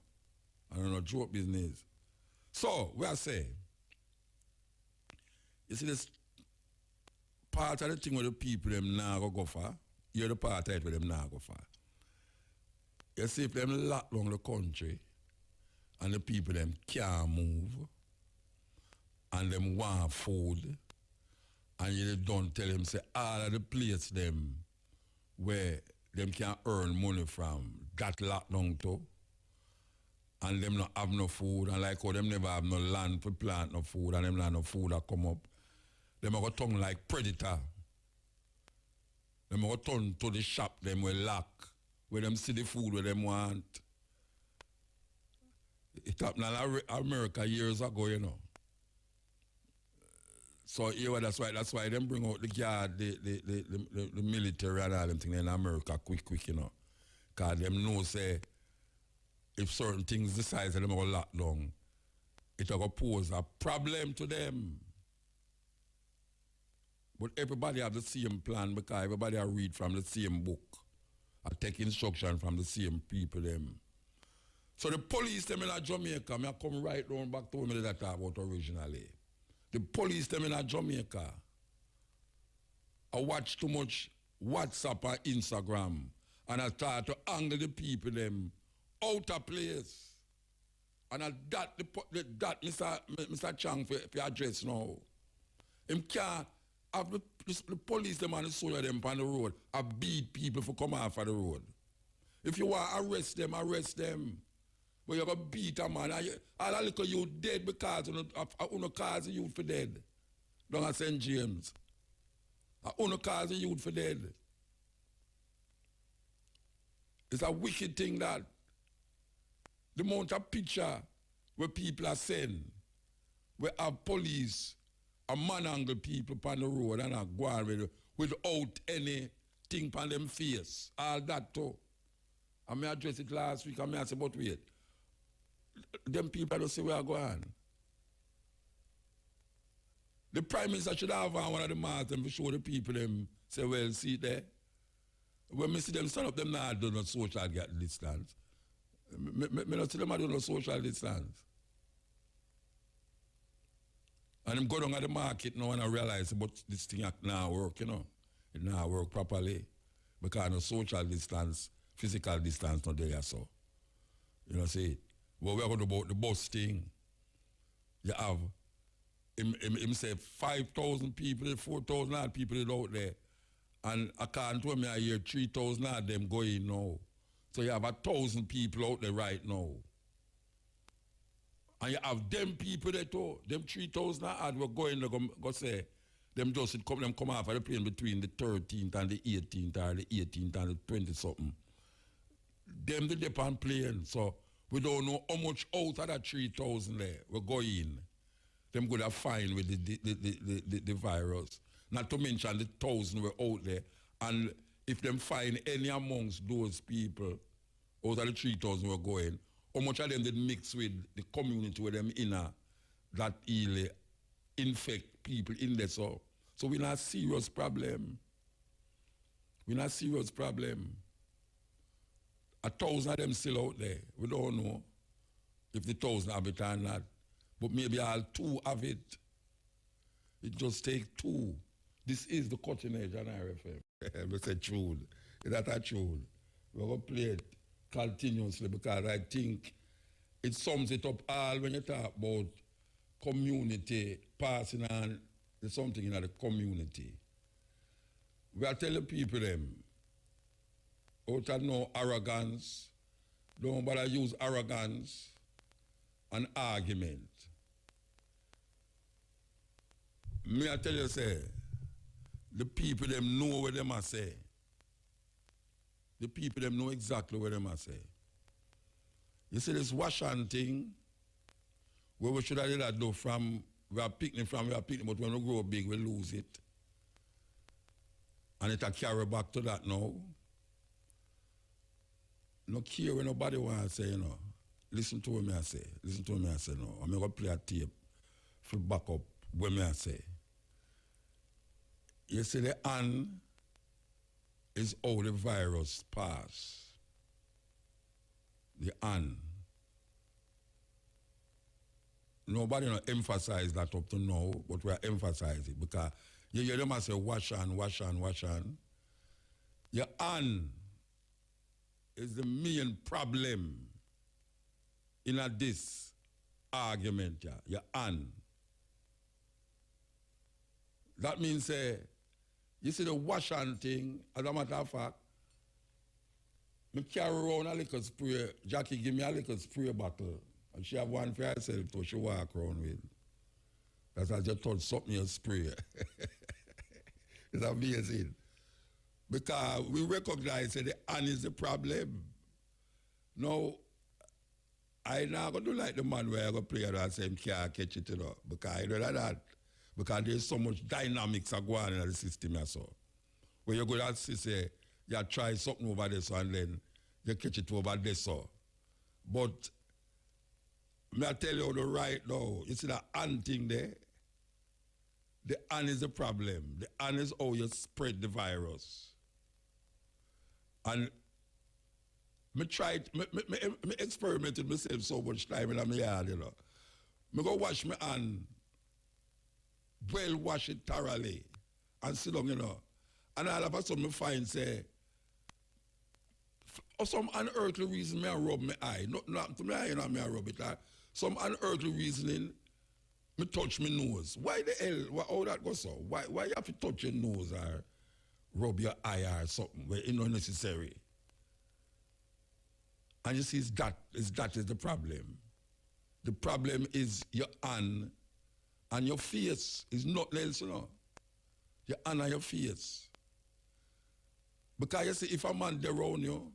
I don't know, joke business. So, we are saying, you see this part of the thing where the people them now go for, you're the part of it where them now go for. You see if them lock down the country and the people them can't move and them want food and you don't tell them say all of the place them where them can earn money from that lock down too and them not have no food and like how them never have no land to plant no food and them not no food that come up. Them are going to turn like predator. Them are going to turn to the shop them will lock. Where them see the food where them want. It happened in America years ago, you know. So yeah, that's why them bring out the guard, the military and all them things in America quick, you know. Because them know say if certain things decide that them are going to lock down, it will pose a problem to them. But everybody have the same plan because everybody read from the same book. I take instruction from the same people them. So the police them in Jamaica, I come right down back to what I talk about originally. The police them in Jamaica, I watch too much WhatsApp and Instagram and I start to angle the people them out of place. And that Mr. Chang for address now. Him can't have the police them and the soldier them on the road. I beat people for come off of the road. If you want to arrest them, arrest them. But you're going to beat a man. All the little you dead because you cause you for dead. Down at St. James. You cause you for dead. It's a wicked thing that the amount of picture where people are saying, where have police a manangle people on the road and a go on without anything on them face. All that too. And me address it last week, and me I say, but wait, them people don't see where I go on. The Prime Minister should have on one of the masks and show the people them, say, well, see there. When me see them stand up, them not do no social distance. Me not see them do no social distance. And them go down at the market now and I realize, but this thing now work, you know. It now work properly. Because no social distance, physical distance not there so. You know, see. Well, we're going to about the bus thing. You have him say 5,000 people, 4,000 odd people out there. And according to me, I hear 3,000 of them going now. So you have 1,000 people out there right now. And you have them people there too. Them 3,000 odd were going to go say, them come off of the plane between the 13th and the 18th or the 18th and the 20-something. Them the depend plane. So we don't know how much out of that 3,000 there we're going. Them good have fine with the virus. Not to mention the 1,000 were out there. And if them find any amongst those people, out of the 3,000 were going, how much of them did mix with the community where them in that really infect people in there. So we're not a serious problem. We're not a serious problem. 1,000 of them still out there. We don't know if the 1,000 have it or not. But maybe all 2 have it. It just takes 2. This is the cutting edge on RFM. We say true. That's a true. We're going to play it continuously because I think it sums it up all when you talk about community passing on something in the community. We are telling people them, out of no arrogance, don't bother use arrogance and argument. Me I tell you say, the people them know what them must say. The people them know exactly what them must say. You see this washing thing, where we should have did that though from, we are picking, but when we grow big, we lose it. And it'll carry back to that now. No care when nobody wants to say, you know. Listen to what I say. Listen to what I say now. I'm going to play a tape for back up what I say. You see the hand is how the virus pass. The hand. Nobody not emphasize that up to now, but we are emphasizing because you hear them say wash on, wash on, wash on. Your hand is the main problem in this argument, yeah. Your hand. That means, you see the wash on thing, as a matter of fact, I carry around a little spray. Jackie give me a little spray bottle. And she have one for herself to she walk around with. That's why I just touch something and spray. It's amazing. Because we recognize that the hand is the problem. Now, I not going to do like the man where I go play and say him can't catch it, you know. Because I know that. Because there's so much dynamics are going on in the system. So. Where you go and say, you try something over there so, and then you catch it over there. So. But may I tell you the right now, you see that hand thing there? The hand is the problem. The hand is how you spread the virus. And me experimented myself so much time in my yard, you know. Me go wash my hand, well wash it thoroughly, and sit down, you know. And all of a sudden, me find, say, for some unearthly reason, me I rub my eye. Not to me, you know, me I rub it. Some unearthly reasoning, me touch my nose. Why the hell, how that goes so? Why you have to touch your nose or rub your eye or something where it's not necessary? And you see, that is the problem. The problem is your hand and your face is nothing else, you know. Your hand and your face. Because you see, if a man there around you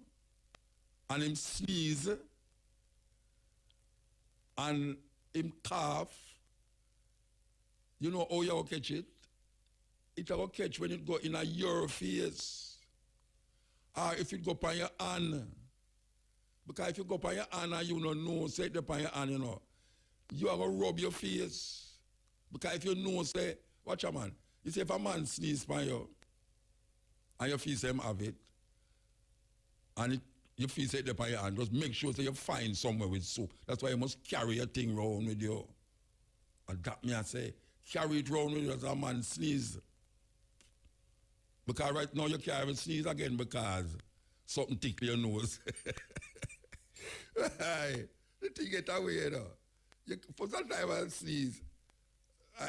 and him sneeze and him cough, you know how you will catch it? It will catch when it go in your face. Or if it go on your hand. Because if you go up on your hand and you don't know, say it up on your hand, you know, you are going to rub your face. Because if you know, say, watch a man. You say if a man sneezes on you, and you feel say him have it, and you feel say it up on your hand, just make sure that you find somewhere with soap. That's why you must carry your thing around with you. And that me I say, carry it around with you as a man sneeze. Because right now you can't even sneeze again because something tickle your nose. The thing get away, you know. For some time I sneeze.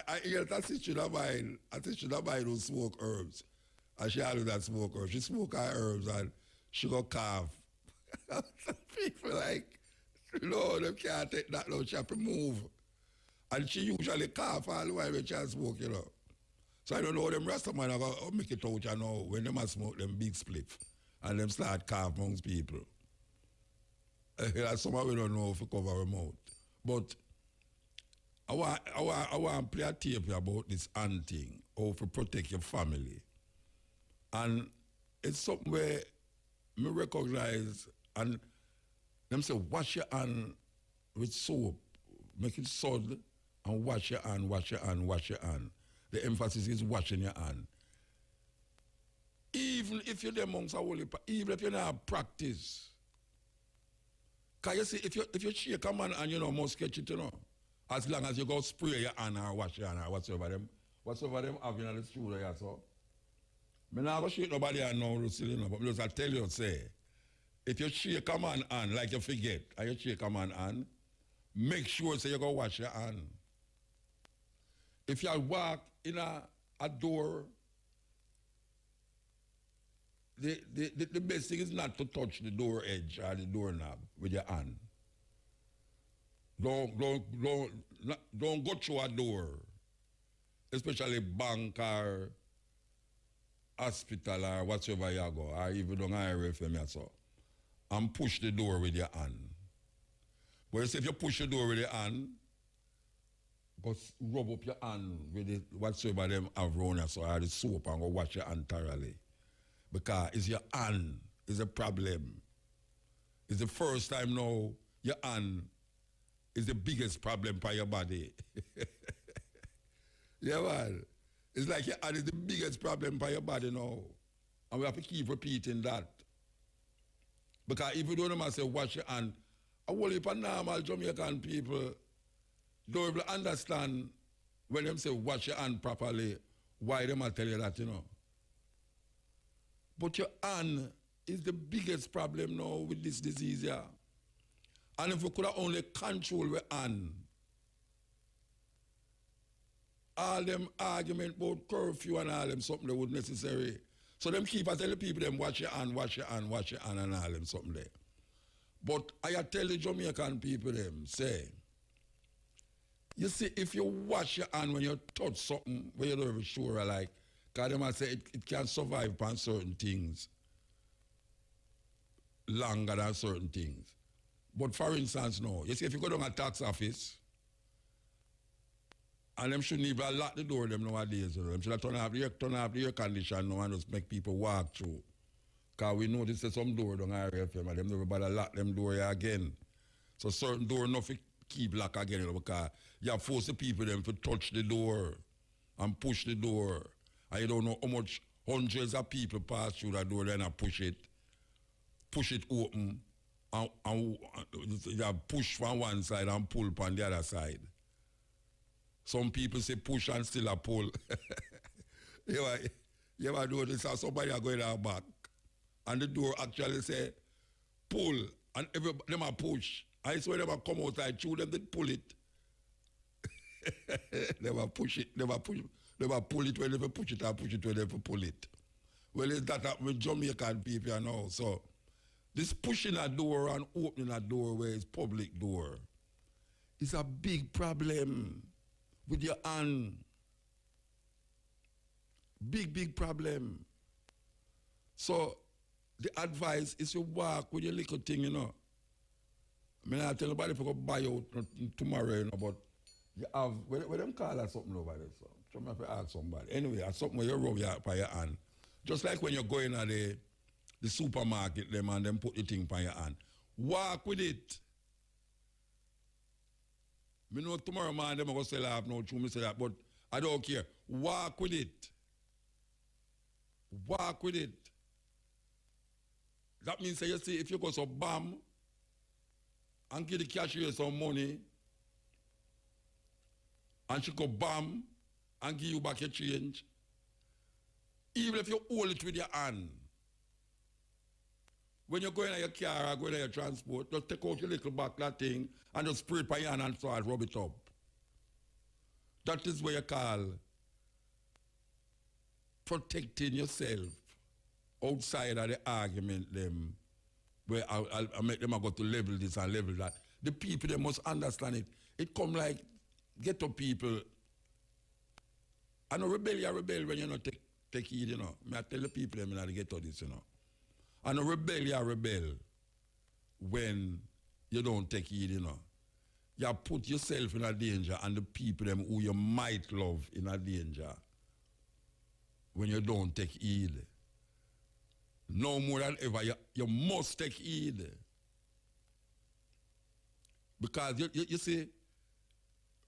I hear that sister of mine who smoke herbs. And she always that smoke herbs. She smoke her herbs and she go cough. Some people like, no, they can't take that now. She have to move. And she usually cough all the while when she smoke, you know. So I don't know, them rest of man, I go make it out, you know, when them smoke them big spliff and them start cough amongst people. Some of we don't know if we cover them out. But I want to play a tape about this hand thing, how to protect your family. And it's something where me recognize, and them say, wash your hand with soap, make it solid, and wash your hand, wash your hand, wash your hand. The emphasis is washing your hand. Even if you're the amongst a holy, even if you're not practice. Because you see, if you shake a man and you know, must catch it, you know, as long as you go spray your hand or wash your hand or whatsoever them having in the studio, yeah, so. I'm not going to shake nobody hand now, Lucille, you know, but I tell you, say, if you shake a man hand, like you forget, and you shake a man hand, make sure say you go wash your hand. If you walk in a door, the best thing is not to touch the door edge or the doorknob with your hand. Don't go through a door, especially bank or hospital or whatsoever you go, or even down highway for me, so, and push the door with your hand. But you see, if you push the door with your hand, go rub up your hand with it, whatsoever them have around you, so or the soap, and go wash your hand thoroughly. Because it's your hand is a problem. It's the first time now your hand is the biggest problem for your body. Yeah, man. It's like your hand is the biggest problem for your body now. And we have to keep repeating that. Because if you don't say wash your hand, a whole heap of normal Jamaican people don't even understand when them say wash your hand properly, why them tell you that, you know. But your hand is the biggest problem now with this disease here. And if we could have only control your hand, all them argument about curfew and all them something that would necessary. So them keep telling people them wash your hand, wash your hand, wash your hand and all them something there. But I tell the Jamaican people them, say, you see, if you wash your hand when you touch something where you're not even sure, like, because them say it can survive upon certain things longer than certain things. But for instance, no, you see, if you go down a tax office, and them shouldn't even lock the door them nowadays, you know. Them should turn off the air condition now and just make people walk through. Because we notice that some door down area FM and them never bother lock them door here again. So certain door nothing keep lock again, you know, because you have forced the people them to touch the door and push the door. And you don't know how much hundreds of people pass through that door then and push it open and you push from one side and pull on the other side. Some people say push and still a pull. You ever notice how somebody are going out back and the door actually say pull and them a push. I swear them a come outside through them they pull it. Never push it, never pull it when they push it and push it when they pull it. Well, it's that with Jamaican people, you know. So this pushing a door and opening a door where it's public door is a big problem. With your hand. Big problem. So the advice is you walk with your little thing, you know. I mean, I tell nobody if you go buy out tomorrow, you know, but you have, what them call that something over there, so I'm have to ask somebody. Anyway, that's something where you rub by your hand. Just like when you're going to the supermarket, them and them put the thing by your hand. Walk with it. Me know tomorrow man them go sell off no true me say that, but I don't care. Walk with it. Walk with it. That means say you see if you go so bam and give the cashier some money and she go bam and give you back your change, even if you hold it with your hand. When you're going in your car or going in your transport, just take out your little back that thing and just spray it by your hand and start rub it up. That is what you call protecting yourself outside of the argument them where I make them go to level this and level that. The people, they must understand it. It come like ghetto people. I know rebel when you not take heed, you know. I tell the people them in the ghetto this, you know. And a rebel when you don't take heed, you know. You put yourself in a danger and the people them who you might love in a danger when you don't take heed. No more than ever, you must take heed. Because you see,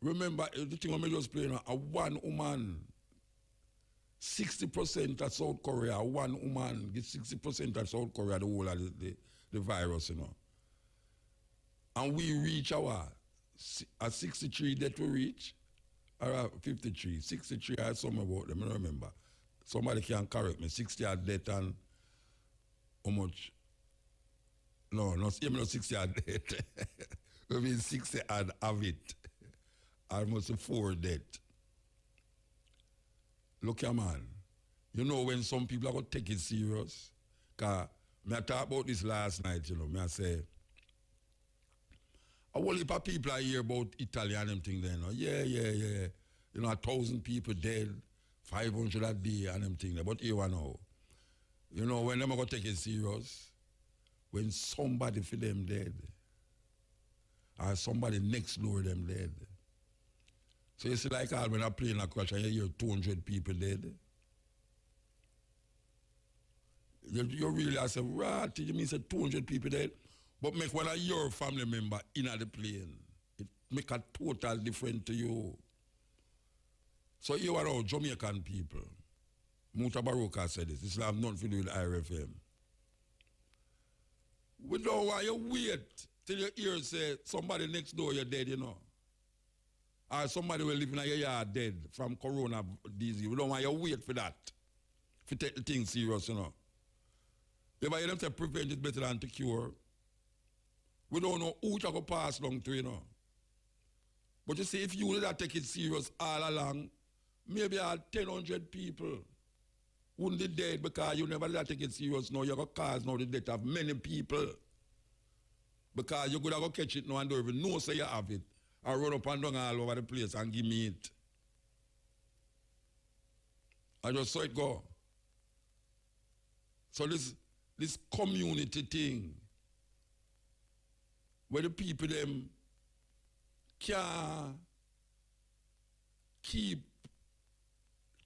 remember the thing I just playing, a one woman, 60% of South Korea, one woman gets 60% of South Korea, the whole of the virus, you know. And we reach a 63 that we reach, or a 53, 63 I something about them, I don't remember. Somebody can correct me, 60 are dead and how much? No, even 60 are dead. I mean 60 and have it. Almost 4 dead. Look here, man. You know when some people are going to take it serious? Because I talked about this last night, you know. I say, a whole heap of people are here about Italy and them thing there, you know. Yeah. You know, 1,000 people dead, 500 a day and them thing there. But here now, you know, when them are going to take it serious, when somebody for them dead, or somebody next door them dead. So you see like all when a plane a crash and you hear 200 people dead. You really I say, right, you mean say 200 people dead? But make one of your family member in the plane. It make a total difference to you. So you are all Jamaican people. Mutabaruka said this. This have nothing to do with IRFM. We don't want you wait till you hear say somebody next door you're dead, you know. Or somebody will live in your yard dead from corona disease. We don't want you wait for that. If you take the thing serious, you know. If I hear them say prevent is better than to cure, we don't know who to go pass along to, you know. But you see, if you let that take it serious all along, maybe 1,000 people wouldn't be dead because you never let that take it serious now. You're going to cause now the death of many people. Because you're going to go catch it now and don't even know say you have it. I run up and down all over the place and give me it. I just saw it go. So this community thing, where the people them can keep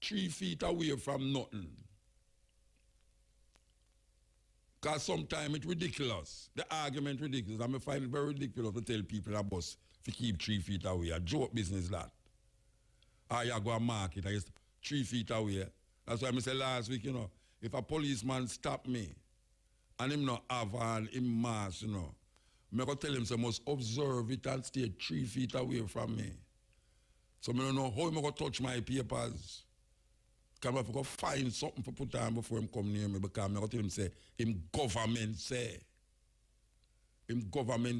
3 feet away from nothing. Because sometimes it's ridiculous. The argument ridiculous. I find it very ridiculous to tell people in a bus to keep 3 feet away. A joke business that. Or you go to market, I just 3 feet away. That's why I say last week, you know, if a policeman stop me and him not have on him mask, you know, I'm going to tell him say must observe it and stay 3 feet away from me. So I don't know how I'm going to touch my papers. Because I'm going to find something to put on before him come near me, because I'm going to tell him say, him government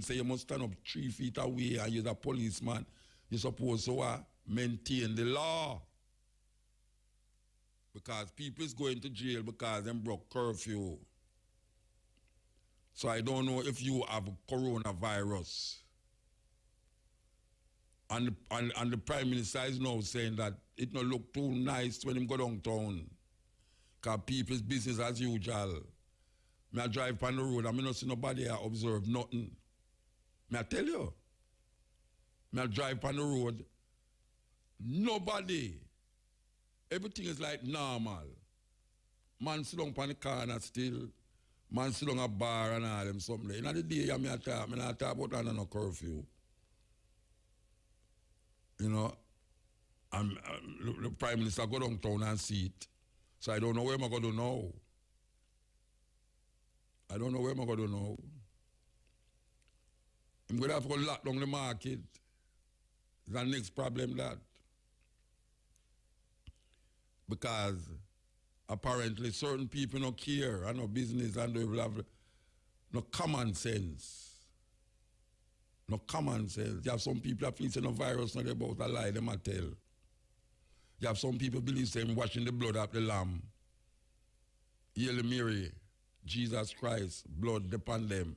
say you must stand up 3 feet away and you're a policeman. You're supposed to maintain the law. Because people is going to jail because them broke curfew. So I don't know if you have coronavirus. And the Prime Minister is now saying that it don't look too nice when him go downtown. Because people's business as usual. I drive on the road and I don't see nobody I observe nothing. I tell you. I drive on the road, nobody. Everything is like normal. Man sit down on the corner still. Man sit on a bar and all them something. In the day, I not talk about under no curfew. You know, the Prime Minister go downtown and see it. So I don't know where I'm going to know. I don't know where I'm going to know. I'm going to have to lock down the market. The next problem that. Because apparently certain people don't care and no business and they will have no common sense. No common sense. You have some people that feel say no virus not about a lie, them a tell. You have some people believe them washing the blood of the lamb. Hail Mary, Jesus Christ, blood upon them.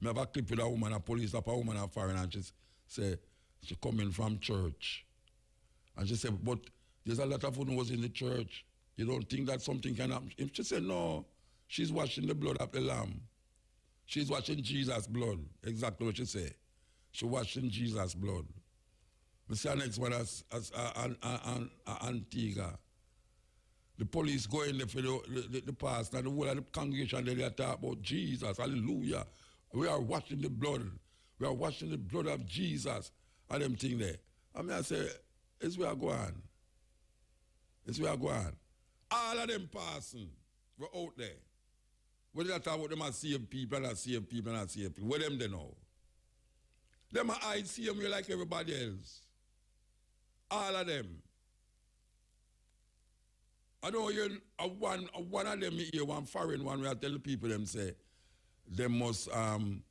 I have a clip with a woman, a police up a woman a foreign, and she say she coming from church. And she said, but there's a lot of who was in the church. You don't think that something can happen? She said, no, she's washing the blood of the lamb. She's washing Jesus' blood. Exactly what she said. She's washing Jesus' blood. We see our next one as Antigua. The police go in there for the pastor and the whole of the congregation, they talk about Jesus, hallelujah. We are washing the blood. We are washing the blood of Jesus. And them thing there. I mean, I say, it's where I go on. It's where I go on. All of them passing were out there. When they talk about them as save people and as save people and as save people, where them they know? Them I see them like everybody else. All of them. I don't hear one of them here, one foreign one where I tell the people them say they must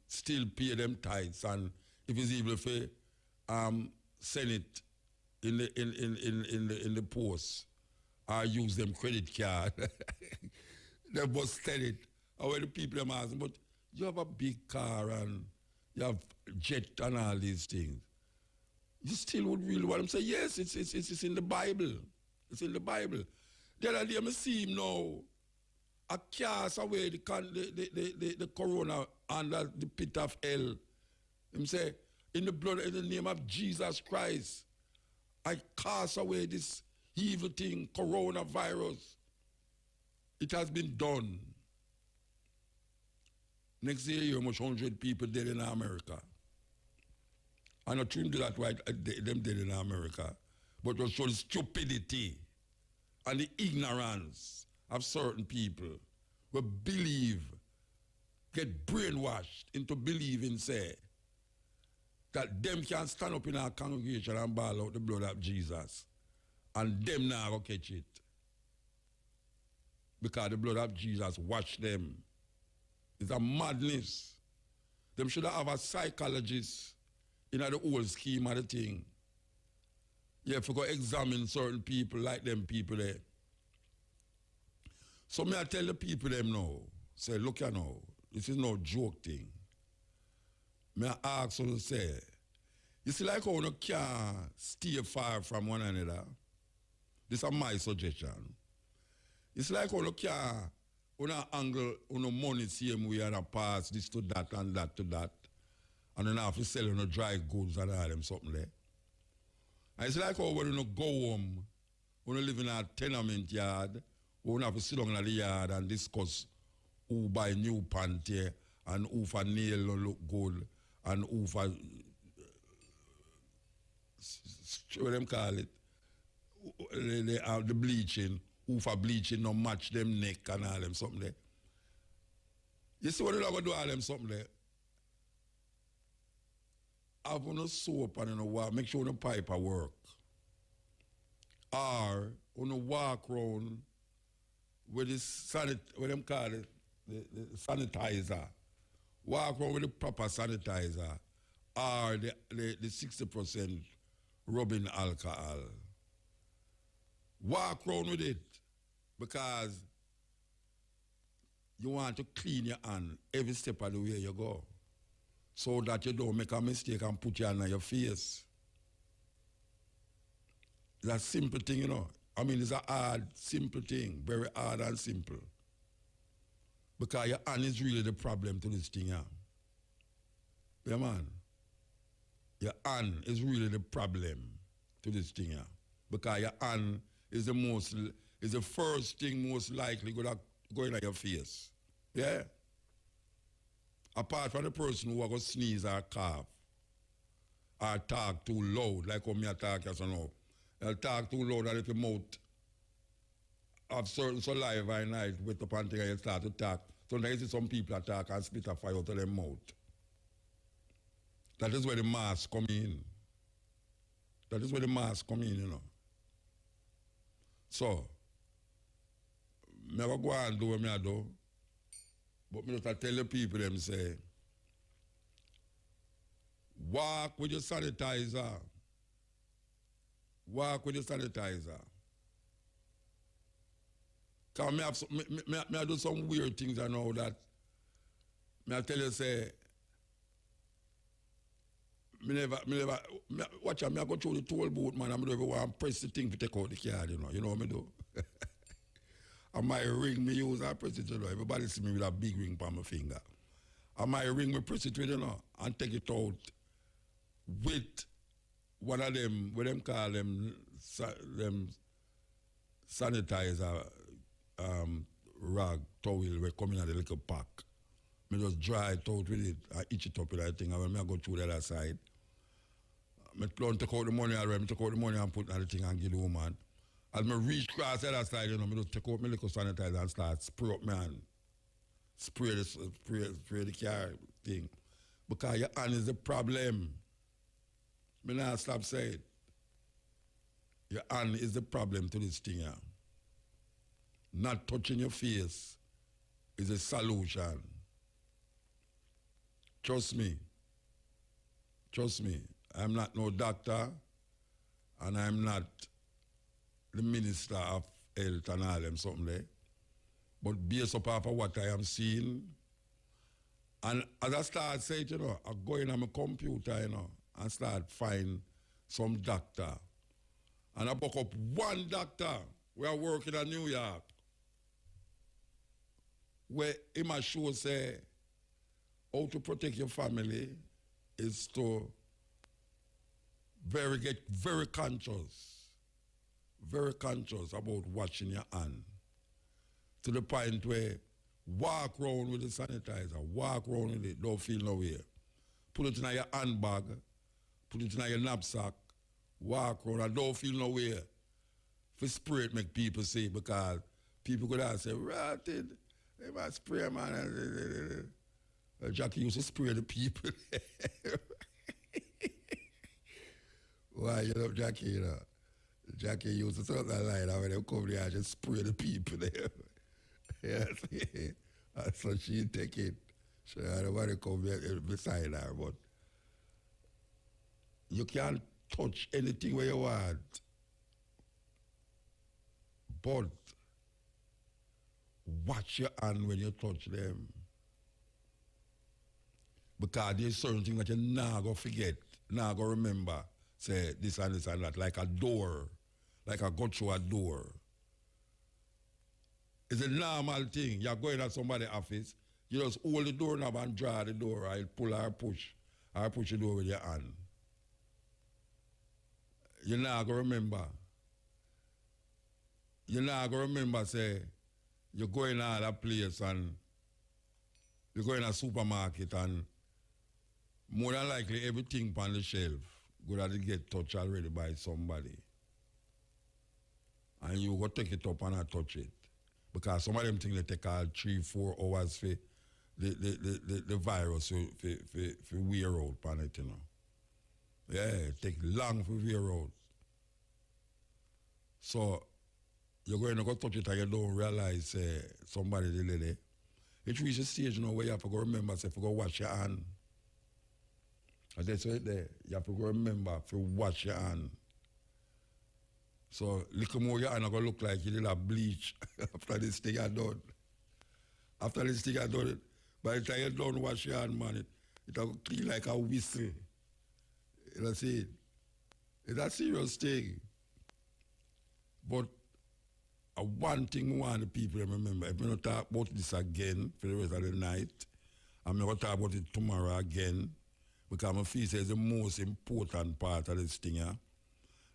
still pay them tithes, and if it's even for send it in the post or use them credit card. They must send it. Or when the people them asking, but you have a big car and you have jet and all these things. You still would really want them to say, yes, it's in the Bible. It's in the Bible. The other day I see him now, I cast away the corona under the pit of hell. Him say, in the blood, in the name of Jesus Christ, I cast away this evil thing, coronavirus. It has been done. Next year, almost 100 people dead in America. I'm not trying to do that why them dead in America, but just show the stupidity and the ignorance of certain people who believe, get brainwashed into believing, say, that them can stand up in our congregation and bawl out the blood of Jesus, and them now go catch it. Because the blood of Jesus washed them. It's a madness. Them should have a psychologist in the whole scheme of the thing. You have to go examine certain people like them people there. So me I tell the people them now, say, look here now, this is no joke thing. Me I ask them to say, you see like how you can't stay far from one another. This is my suggestion. It's like how you can't angle money same way and pass this to that and that to that. And then have to sell dry goods and all them something there. And it's like how when you go home, when you live in a tenement yard, when you have to sit down in the yard and discuss who buy new panty and who for nail look good and who for what them call it, the bleaching, who for bleaching no match them neck and all them something there. You see what they're going to do all them something there? Have no soap and no water, make sure the pipe work. Or on walk around with this what them call it, the sanitizer. Walk around with the proper sanitizer. Or the 60% rubbing alcohol. Walk around with it because you want to clean your hand every step of the way you go, so that you don't make a mistake and put your hand on your face. It's a simple thing, you know. I mean, it's a hard, simple thing, very hard and simple. Because your hand is really the problem to this thing, yeah. Yeah, man. Your hand is really the problem to this thing, yeah. Because your hand is the first thing most likely going to go in your face. Yeah? apart from the person who are going to sneeze or cough, or talk too loud, like how me I talk as now. They'll talk too loud and if your mouth have certain saliva in it with the panting and you start to talk. Sometimes you see some people talk and spit a fire out of their mouth. That is where the mask come in. That is where the mask come in, you know. So, me go and do what I do, but me just tell the people them say, walk with your sanitizer. Walk with your sanitizer. Because I do some weird things I know that I tell you say watch out, I go through the toll booth, man, I don't ever want to press the thing to take out the card, you know what I do? I might ring me use I press it, you know. Everybody see me with a big ring on my finger. I might ring me press it with, you know, and take it out with one of them, what them call them sanitizer rag, towel, we come in a little pack. Me just dry it out with it, I itch it up with that thing, and when I go through the other side, I take out the money already, take out the money and put it on the thing and give the woman. As I reach across the other side, you know, I just take out my little sanitizer and start spray up my hand. Spray the car thing. Because your hand is the problem. Me not stop saying. Your hand is the problem to this thing here. Not touching your face is a solution. Trust me. Trust me. I'm not no doctor and I'm not the minister of health and all them something there. But based upon what I am seeing, and as I start saying, you know, I go in on my computer, you know, and start find some doctor. And I book up one doctor where I work in New York, where in my show say, how to protect your family is to get very conscious about washing your hand. To the point where walk around with the sanitizer, walk around with it, don't feel no way. Put it in your handbag, put it in your knapsack, walk around and don't feel no way. For spray it make people say, because people could have say, ratted, they must spray, man. Jackie used to spray the people. Why, you know, Jackie, you know? Jackie used to throw that line out when they come there and just spray the people there. Yes. So she take it. So I don't want to come beside her, but you can't touch anything where you want. But watch your hand when you touch them. Because there's certain things that you're not going to forget, not going to remember. Say this and this and that, like a door, like I go through a door. It's a normal thing. You're going to somebody's office, you just hold the doorknob and draw the door, or pull or push the door with your hand. You're not going to remember. You're not going to remember, say, you're going to a place and you're going to a supermarket and more than likely everything on the shelf good to get touched already by somebody. And you go take it up and I touch it. Because some of them things they take all 3-4 hours for the virus for wear out on it, you know. Yeah, it take long for wear out. So you're going to go touch it and you don't realize somebody did it. It reaches a stage, you know, where you have to go remember, say, go wash your hand. And that's right there. You have to go remember to wash your hand. So, little more your hand are going to look like you did a bleach after this thing I done. After this thing I done it, by the time you don't wash your hand, man, it will clean like a whistle. You know see it? It's a serious thing. But one thing I want the people to remember, if we don't talk about this again for the rest of the night, I'm going to talk about it tomorrow again, because I feel it's the most important part of this thing here.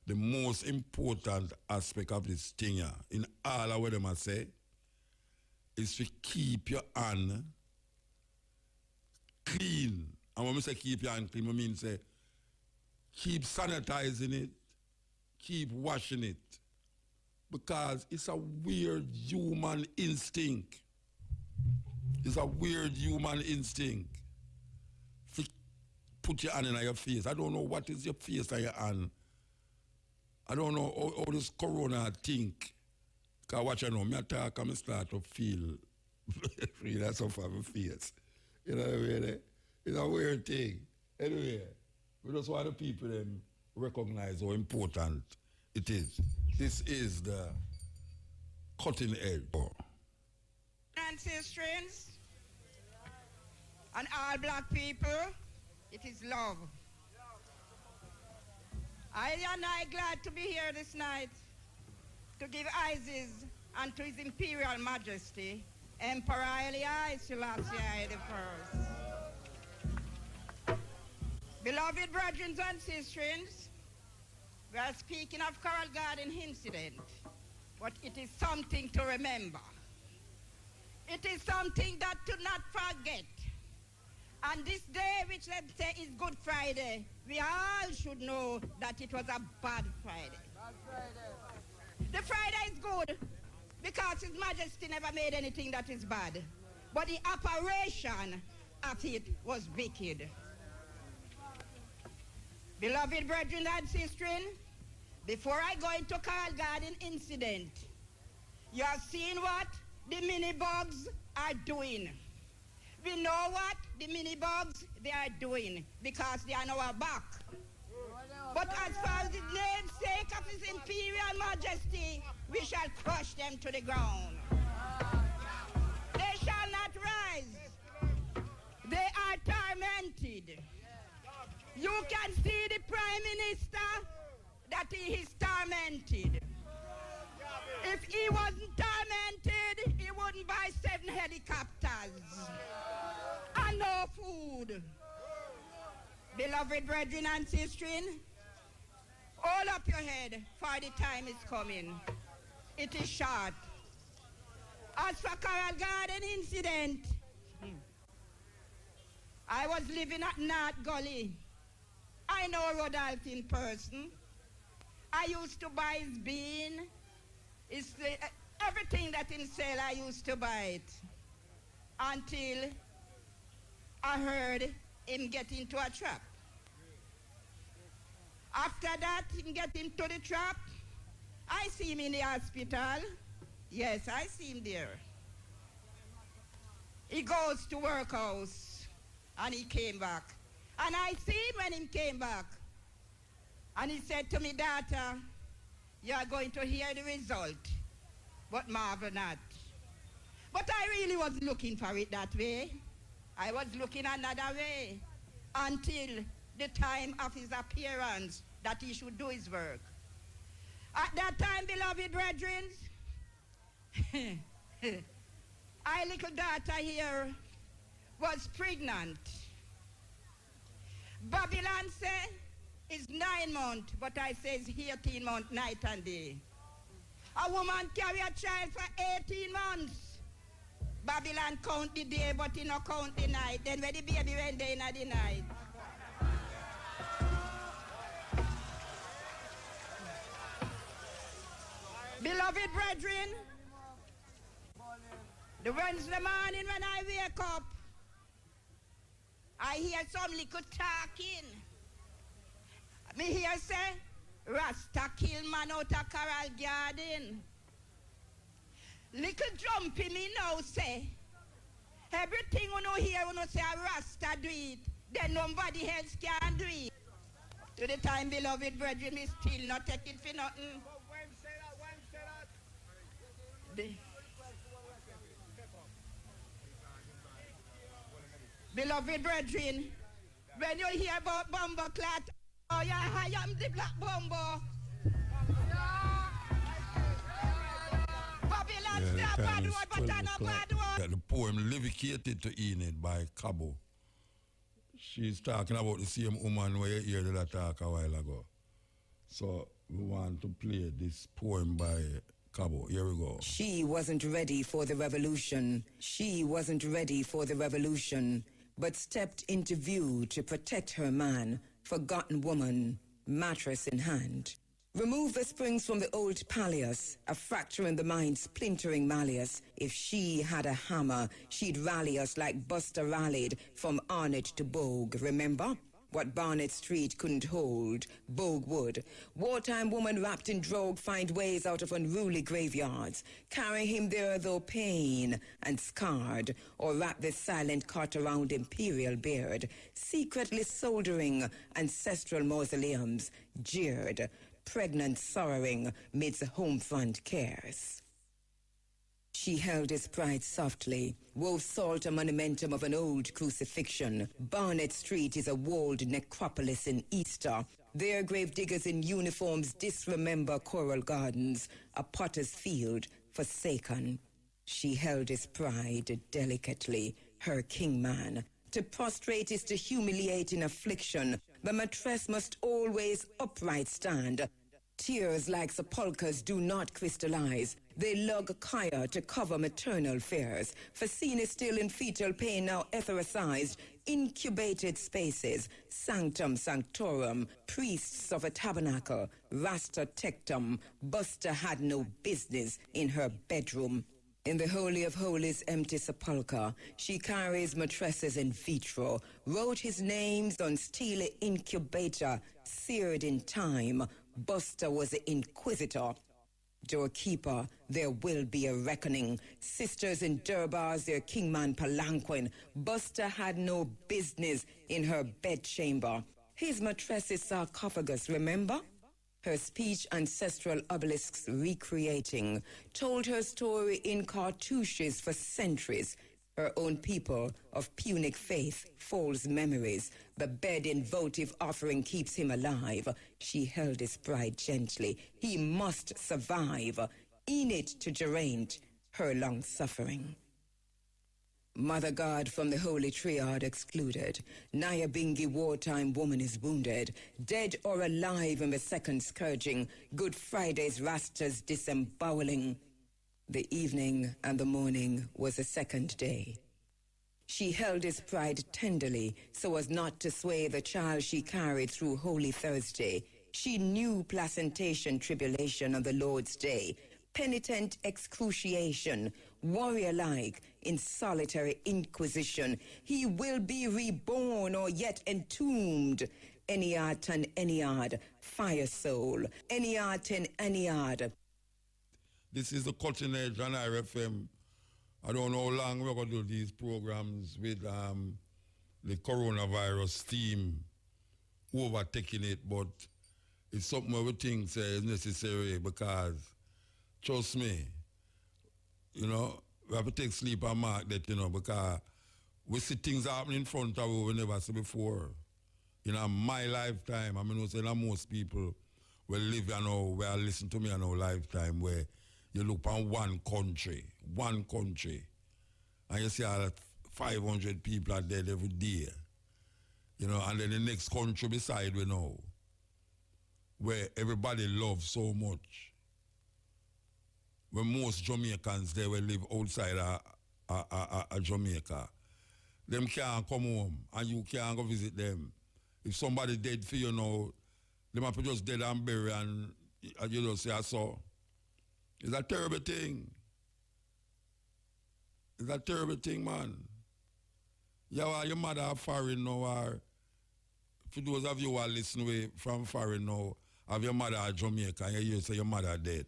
The most important aspect of this thing here, in all of what I say, is to keep your hand clean. And when I say keep your hand clean, I mean say keep sanitizing it, keep washing it. Because it's a weird human instinct. It's a weird human instinct. Put your hand in your face. I don't know what is your face and your hand. I don't know how this corona think. Because watch I know, me talk and I start to feel really suffer my face. You know what I mean? It's a weird thing. Anyway, we just want the people to recognize how important it is. This is the cutting edge. Ancestors and all black people, it is love. I am glad to be here this night to give Isis and to His Imperial Majesty, Emperor Haile Selassie I. Beloved brethren and sisters, we are speaking of Coral Garden incident, but it is something to remember. It is something that to not forget. And this day, which let's say is Good Friday, we all should know that it was a bad Friday. Bad Friday. The Friday is good because His Majesty never made anything that is bad. But the operation of it was wicked. Beloved brethren and sisters, before I go into Coral Garden incident, you have seen what the mini bugs are doing. We know what the mini bugs they are doing because they are on our back. But as far as the namesake of His Imperial Majesty, we shall crush them to the ground. They shall not rise. They are tormented. You can see the Prime Minister that he is tormented. If he wasn't tormented, he wouldn't buy 7 helicopters and no food. Beloved brethren and sisters, hold up your head, for the time is coming. It is short. As for Coral Garden incident, I was living at North Gully. I know Rodolph in person. I used to buy his bean. Everything that in sale, I used to buy it. Until I heard him get into a trap. After that, him get into the trap, I see him in the hospital. Yes, I see him there. He goes to workhouse, and he came back. And I see him when he came back. And he said to me, daughter, you are going to hear the result, but marvel not. But I really was looking for it that way. I was looking another way until the time of his appearance that he should do his work. At that time, beloved brethren, our little daughter here was pregnant. Babylon say is 9 months, but I say it's 18 months, night and day. A woman carry a child for 18 months. Babylon count the day, but he no count the night. Then when the baby went there in the night. Beloved brethren, the Wednesday morning when I wake up, I hear some little talking. Me hear say, Rasta kill man out of Coral Garden. Little jumpy me now say, everything you know here, you know say a Rasta do it, then nobody else can do it. To the time, beloved brethren, we still not take it for nothing. When say that? Beloved brethren, when you hear about Bumbo Clat, oh yeah, I am the black Bumbo. Babylon still bad word, but I know bad word. The poem Levicated to Enid by Cabo. She's talking about the same woman where you heard that talk a while ago. So we want to play this poem by Cabo. Here we go. She wasn't ready for the revolution. She wasn't ready for the revolution. but stepped into view to protect her man, forgotten woman, mattress in hand. Remove the springs from the old pallius, a fracture in the mind splintering malleus. If she had a hammer, she'd rally us like Buster rallied from Arnott to Bogue, remember? What Barnett Street couldn't hold, Bogue would. Wartime woman wrapped in drogue find ways out of unruly graveyards. Carry him there though pain and scarred, or wrap this silent cot around imperial beard. Secretly soldering ancestral mausoleums, jeered. Pregnant sorrowing midst home front cares. She held his pride softly, wove salt a monumentum of an old crucifixion. Barnett Street is a walled necropolis in Easter. There grave diggers in uniforms disremember coral gardens, a potter's field forsaken. She held his pride delicately, her king man. To prostrate is to humiliate in affliction. The mattress must always upright stand. Tears like sepulchres do not crystallize. They lug Kaya to cover maternal fears. Facine is still in fetal pain, now ethericized. Incubated spaces, sanctum sanctorum, priests of a tabernacle, rasta tectum. Buster had no business in her bedroom. In the Holy of Holies empty sepulchre, she carries mattresses in vitro, wrote his names on steely incubator, seared in time. Buster was the inquisitor. Doorkeeper, there will be a reckoning. Sisters in Durbars, their kingman palanquin. Buster had no business in her bedchamber. His mattress is sarcophagus, remember? Her speech ancestral obelisks recreating, told her story in cartouches for centuries. Her own people of Punic faith, false memories. The bed in votive offering keeps him alive. She held his pride gently. He must survive. Enid to Geraint, her long suffering. Mother God from the holy triad excluded. Nyabingi wartime woman is wounded. Dead or alive in the second scourging. Good Friday's rastas disemboweling. The evening and the morning was the second day. She held his pride tenderly so as not to sway the child she carried through Holy Thursday. She knew placentation tribulation on the Lord's day. Penitent excruciation, warrior-like in solitary inquisition. He will be reborn or yet entombed. Eniat and Eniad, fire soul. Eniat and Eniad. This is the Cutting Edge on RFM. I don't know how long we're going to do these programs with the coronavirus team overtaking it, but it's something we think is necessary because trust me, we have to take sleep and mark that, because we see things happening in front of us we never see before. In my lifetime, I mean, most people will live, will listen to me in our lifetime where you look on one country, and you see all 500 people are dead every day. And then the next country beside we know, where everybody loves so much. When most Jamaicans, they will live outside of Jamaica. Them can't come home and you can't go visit them. If somebody dead for you now, them have to just dead and bury and you just say, I saw. It's a terrible thing. It's a terrible thing, man. Your mother are foreign now, or for those of you who are listening from foreign now, have your mother at Jamaica and you hear say your mother dead.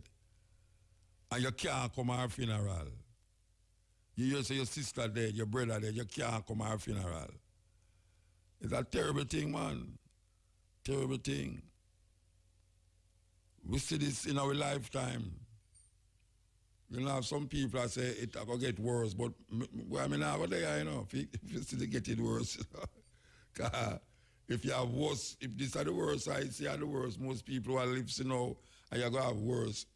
And you can't come to her funeral. You hear say your sister dead, your brother dead, you can't come to her funeral. It's a terrible thing, man. Terrible thing. We see this in our lifetime. Some people that say it will get worse, but I mean, over there, if you see it getting worse. If you have worse, if this are the worst, I see are the worst, most people who live, and you're going to have worse.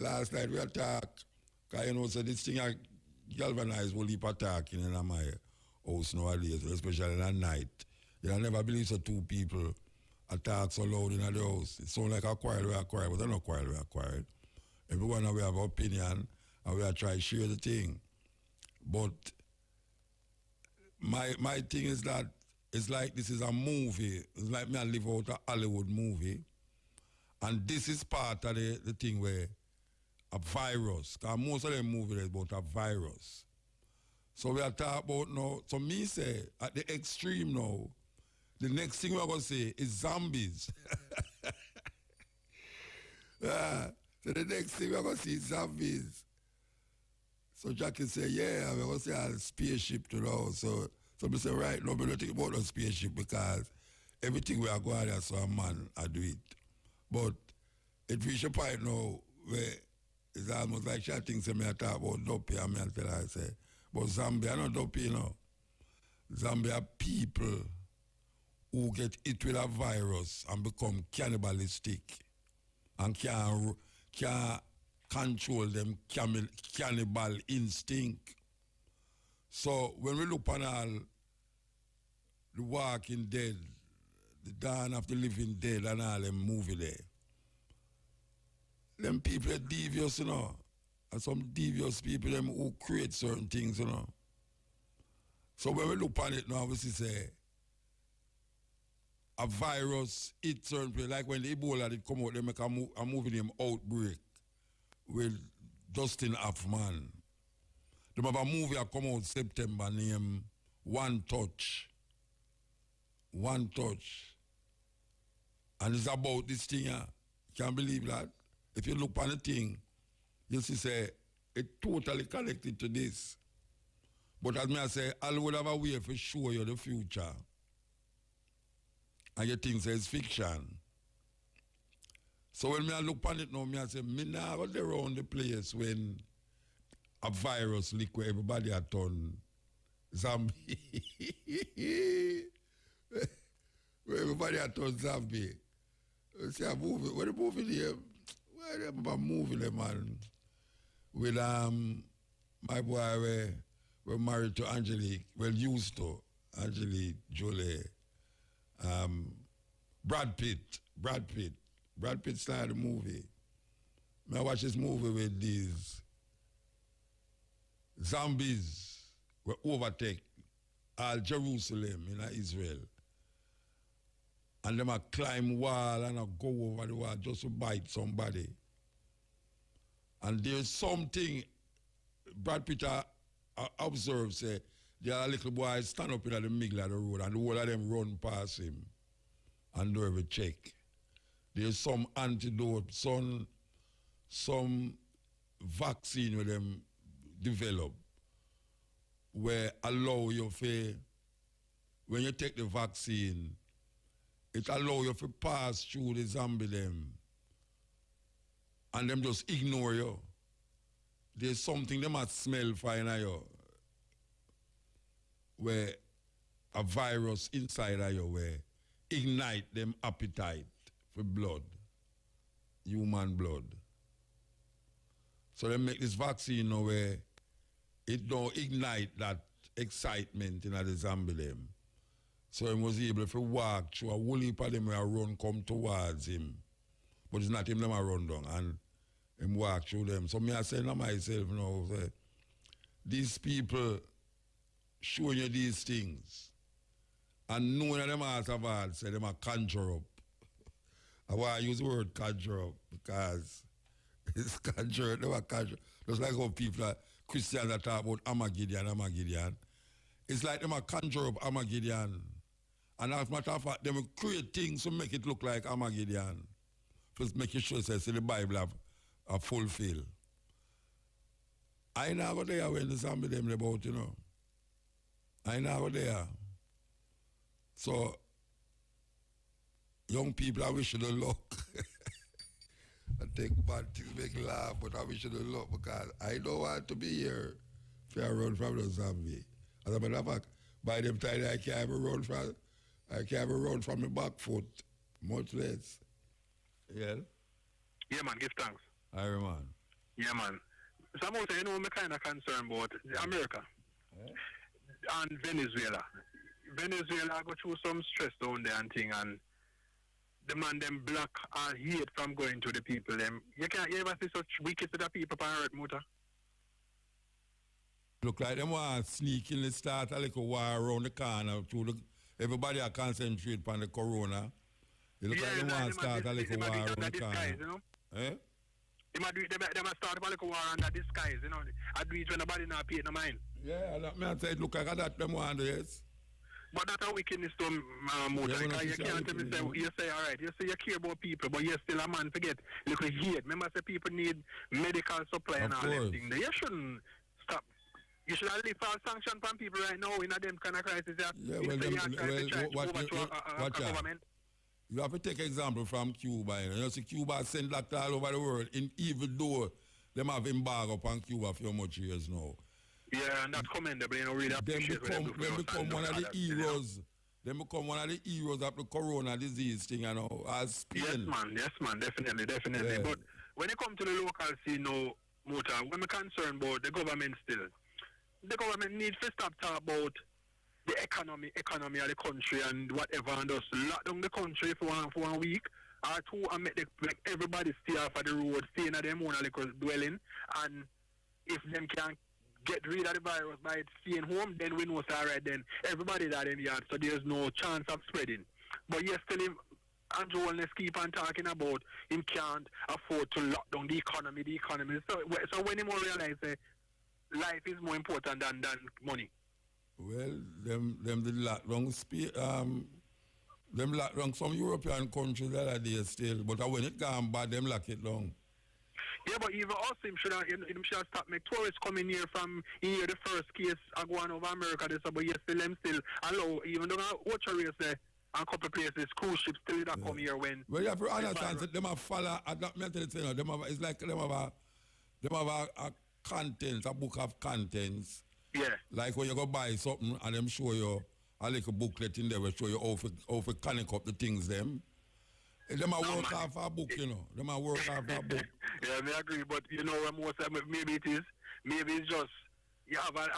Last night we attacked, because so this thing I galvanized will keep attacking in my house nowadays, especially at night. You never believe so two people attack so loud in the house. It sounds like a quarrel, but they're not quarrel. Everyone we have an opinion and we are trying to share the thing. But my thing is that it's like this is a movie. It's like me I live out a Hollywood movie. And this is part of the thing where a virus, because most of them movies is about a virus. So we are talking about now, so me say, at the extreme now, the next thing we're going to say is zombies. So the next thing we're going to see is zombies. So Jackie say, yeah, we're going to see a spaceship, you know. So we say, right, no, we don't think about a spaceship because everything we are going there, so a man, I do it. But it reached a point now where it's almost like she thinks me I talk about dopey and me I tell her, I say, but Zambia are not dopey, you know. Zambia are people who get hit with a virus and become cannibalistic and can't control them cannibal instinct. So when we look on all the Walking Dead, the Dawn of the Living Dead and all them movie there, them people are devious, you know. And some devious people them who create certain things, you know. So when we look on it now, we see say a virus hit certain place, like when the Ebola did come out, they make a movie named Outbreak with Dustin Hoffman. They have a movie that come out September named One Touch. One Touch. And it's about this thing here. Can't believe that. If you look on the thing, you'll see say it totally connected to this. But as me I say, I would have a way for show you the future. And you think it's fiction. So when I look on it now, I say, me now go there around the place when a virus leak where everybody had turned zombie. Where everybody had turned zombie. See a movie, what a movie there? Where they have a movie there, man? With my boy we're married to Angelique, well used to Angelique Jolie. Brad Pitt started the movie. I watch this movie with these zombies will overtake all Jerusalem in Israel. And them a climb wall and a go over the wall just to bite somebody. And there's something Brad Pitt observed, say, there are little boys stand up in the middle of the road and the whole of them run past him and do every check. There's some antidote, some vaccine with them develop where allow you for, when you take the vaccine, it allow you to pass through the zombie them and them just ignore you. There's something they must smell fine of you where a virus inside of you where ignite them appetite for blood, human blood. So they make this vaccine now where it don't ignite that excitement in the zombie them. So he was able to walk through a whole heap of them where run come towards him. But it's not him them a run down and him walk through them. So me I say to myself now, say, these people showing you these things and knowing that them heart of heart say them a conjure up. I want to use the word conjure up because it's conjure, they were conjure. Just like how people, Christians that talk about Armageddon. It's like them a conjure up Armageddon. And as a matter of fact, they will create things to make it look like Armageddon. First make it sure say the Bible have fulfill. I never there when the zombie them about, you know. I never there. So young people, I wish you the luck. I take bad things make laugh, but I wish you the luck because I don't want to be here if I run from the zombie. As a matter of fact, by them time I can't even run from my back foot, much less. Yeah? Yeah, man, give thanks. All right, man. Yeah, man. Someone say, you know, I'm kind of concerned about America and Venezuela. Venezuela go through some stress down there and thing, and the man them block and hate from going to the people. Them you ever see such wicked to the people on earth, Muta? look like them want to sneak in the start a little war around the corner. Everybody are concentrate on the corona. It look like they want to start a little war around the corner. You know? Eh? They might start a little war under disguise, you know. I do it when nobody not pay no mind. Yeah, that man say it look like that them want, yes. But that's a wickedness to Muta. Yeah, you can't tell me say, you say, all right, you say you care about people, but you're still a man to get little hate. Remember, say people need medical supply and all that thing. You shouldn't stop. You should at least file sanction from people right now in a them kind of crisis. Yeah, government. You have to take example from Cuba. You know, see, Cuba send that all over the world, even though them have embargo upon Cuba for much years now. Yeah, and that's commendable. You know, really appreciate them become one of the heroes. They become one of the heroes of the corona disease thing, you know, as Spain. Yes, man, definitely. Yeah. But when it comes to the local scene now, Muta, when I'm concerned about the government still, the government needs to stop talking about the economy of the country and whatever, and just lock down the country for 1 week or two and make everybody stay off of the road, stay in their own little dwelling, and if them can get rid of the virus by staying home, then we know it's all right, then everybody's at them yard, so there's no chance of spreading. But yes, still Andrew Wellness keep on talking about him can't afford to lock down the economy. So when he more realize that life is more important than money. Well, them did lock down them lock down some European countries that are there still, but when it gone bad, them lock it down. Yeah, but even us, him should stop make tourists coming here from here. The first case are going over America, but yes, them still allow, even though watch race there and a couple places, cruise ships still that come here when. Well, you have to understand that them have follow. It's like them have a contents, a book of contents. Yeah. Like when you go buy something and them show you a little booklet in there will show you how to connect up the things them. Them a work off a book, you know. Them a work off a book. Yeah, I agree, but you know, maybe it's just you have a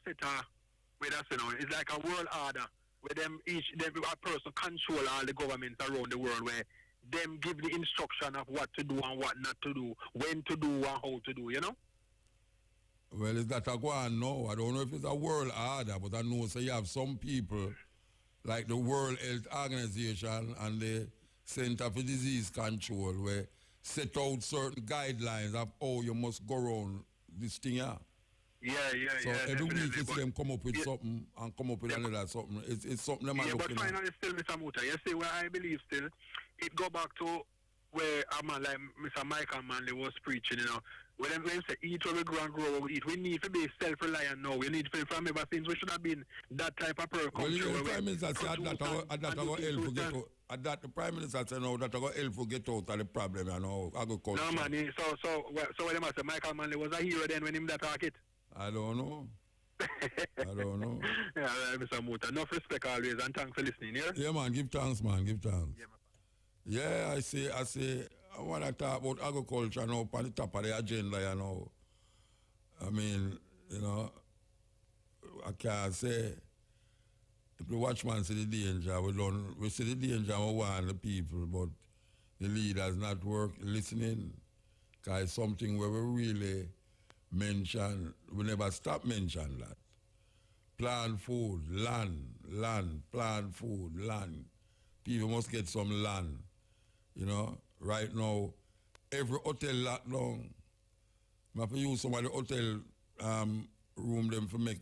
set of with us, you know. It's like a world order where a person control all the governments around the world, where them give the instruction of what to do and what not to do, when to do and how to do, you know. Well, is that a go on now? I don't know if it's a world order, but I know so you have some people like the World Health Organization and the Center for Disease Control where set out certain guidelines of how you must go around this thing here. Yeah. So every week it's them come up with something and come up with another something. It's something them are looking at. Yeah, but finally still, Mr. Muta, you see where I believe still, it go back to where a man like Mr. Michael Manley was preaching, you know. When they say eat what we grow and grow what we eat, we need to be self-reliant now. We need to, from ever since we should have been that type of person. Well, the Prime Minister said that the Prime Minister said no, that I got help to get out of the problem, you know, agriculture. No, man, so when they say Michael Manley was a hero then when him that talk it? I don't know. Yeah, Mr. Muta, enough respect always and thanks for listening, yeah? Yeah, man, give thanks, man, give thanks. Yeah, I say, I want to talk about agriculture now on the top of the agenda, you know. I mean, you know, I can't say, if the watchman see the danger, we see the danger, we warn the people, but the leaders not listening, because it's something where we really mention, we never stop mention that. Plant food, land, plant food, land. People must get some land. You know, right now, every hotel locked down. I have to use some of the hotel room them for make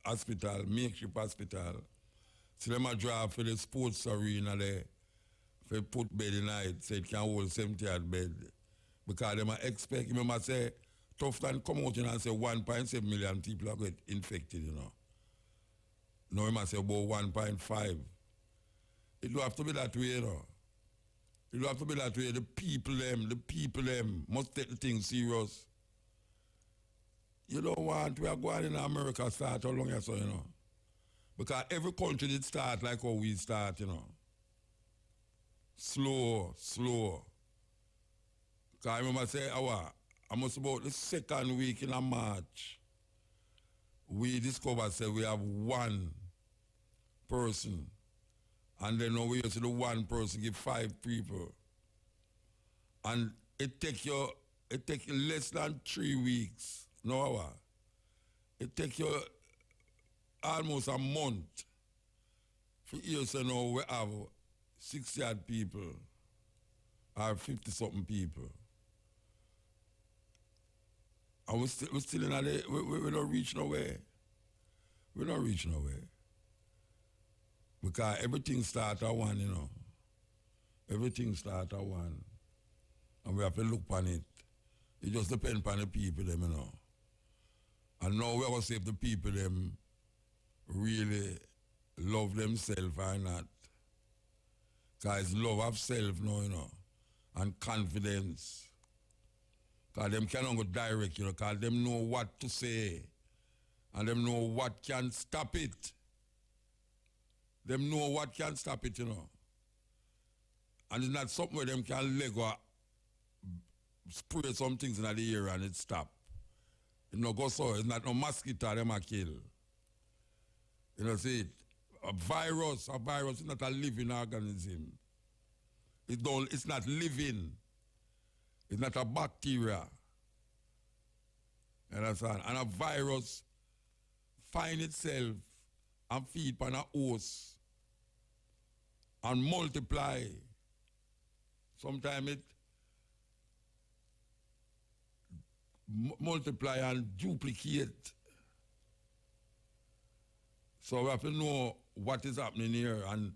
hospital, makeshift hospital. So them a draw for the sports arena there, for put bed in night, so it can hold 70 bed. Because them expect, remember say, tough time come out and say 1.7 million people are get infected, you know. Now I say about 1.5. It don't have to be that way, you know. It don't have to be that way. The people them must take the thing serious. You don't want, we are going in America start how long you so, you know. Because every country did start like how we start, you know. Slow. Because I remember say, almost about the second week in March, we discovered say we have one person. And then now we used to the one person give 5 people. And it take you less than 3 weeks, no hour. it take you almost a month for years to know we have 60-odd people or 50-something people. And we're still in a, we don't reach nowhere. We don't reach nowhere. Because everything starts at one, you know. Everything starts at one. And we have to look on it. It just depends on the people, them, you know. And now we're going to see if the people, them, really love themselves or not. Because it's love of self now, you know, and confidence. Because them cannot go direct, you know, because them know what to say. And them know what can stop it. Them know what can stop it, you know. And it's not something where them can let go, spray some things in the air and it stop. You know, go so, it's not no mosquito them a kill. You know, see it? A virus is not a living organism. It's not living. It's not a bacteria. You understand? And a virus find itself and feed on a host and multiply. Sometimes it multiply and duplicate. So we have to know what is happening here, and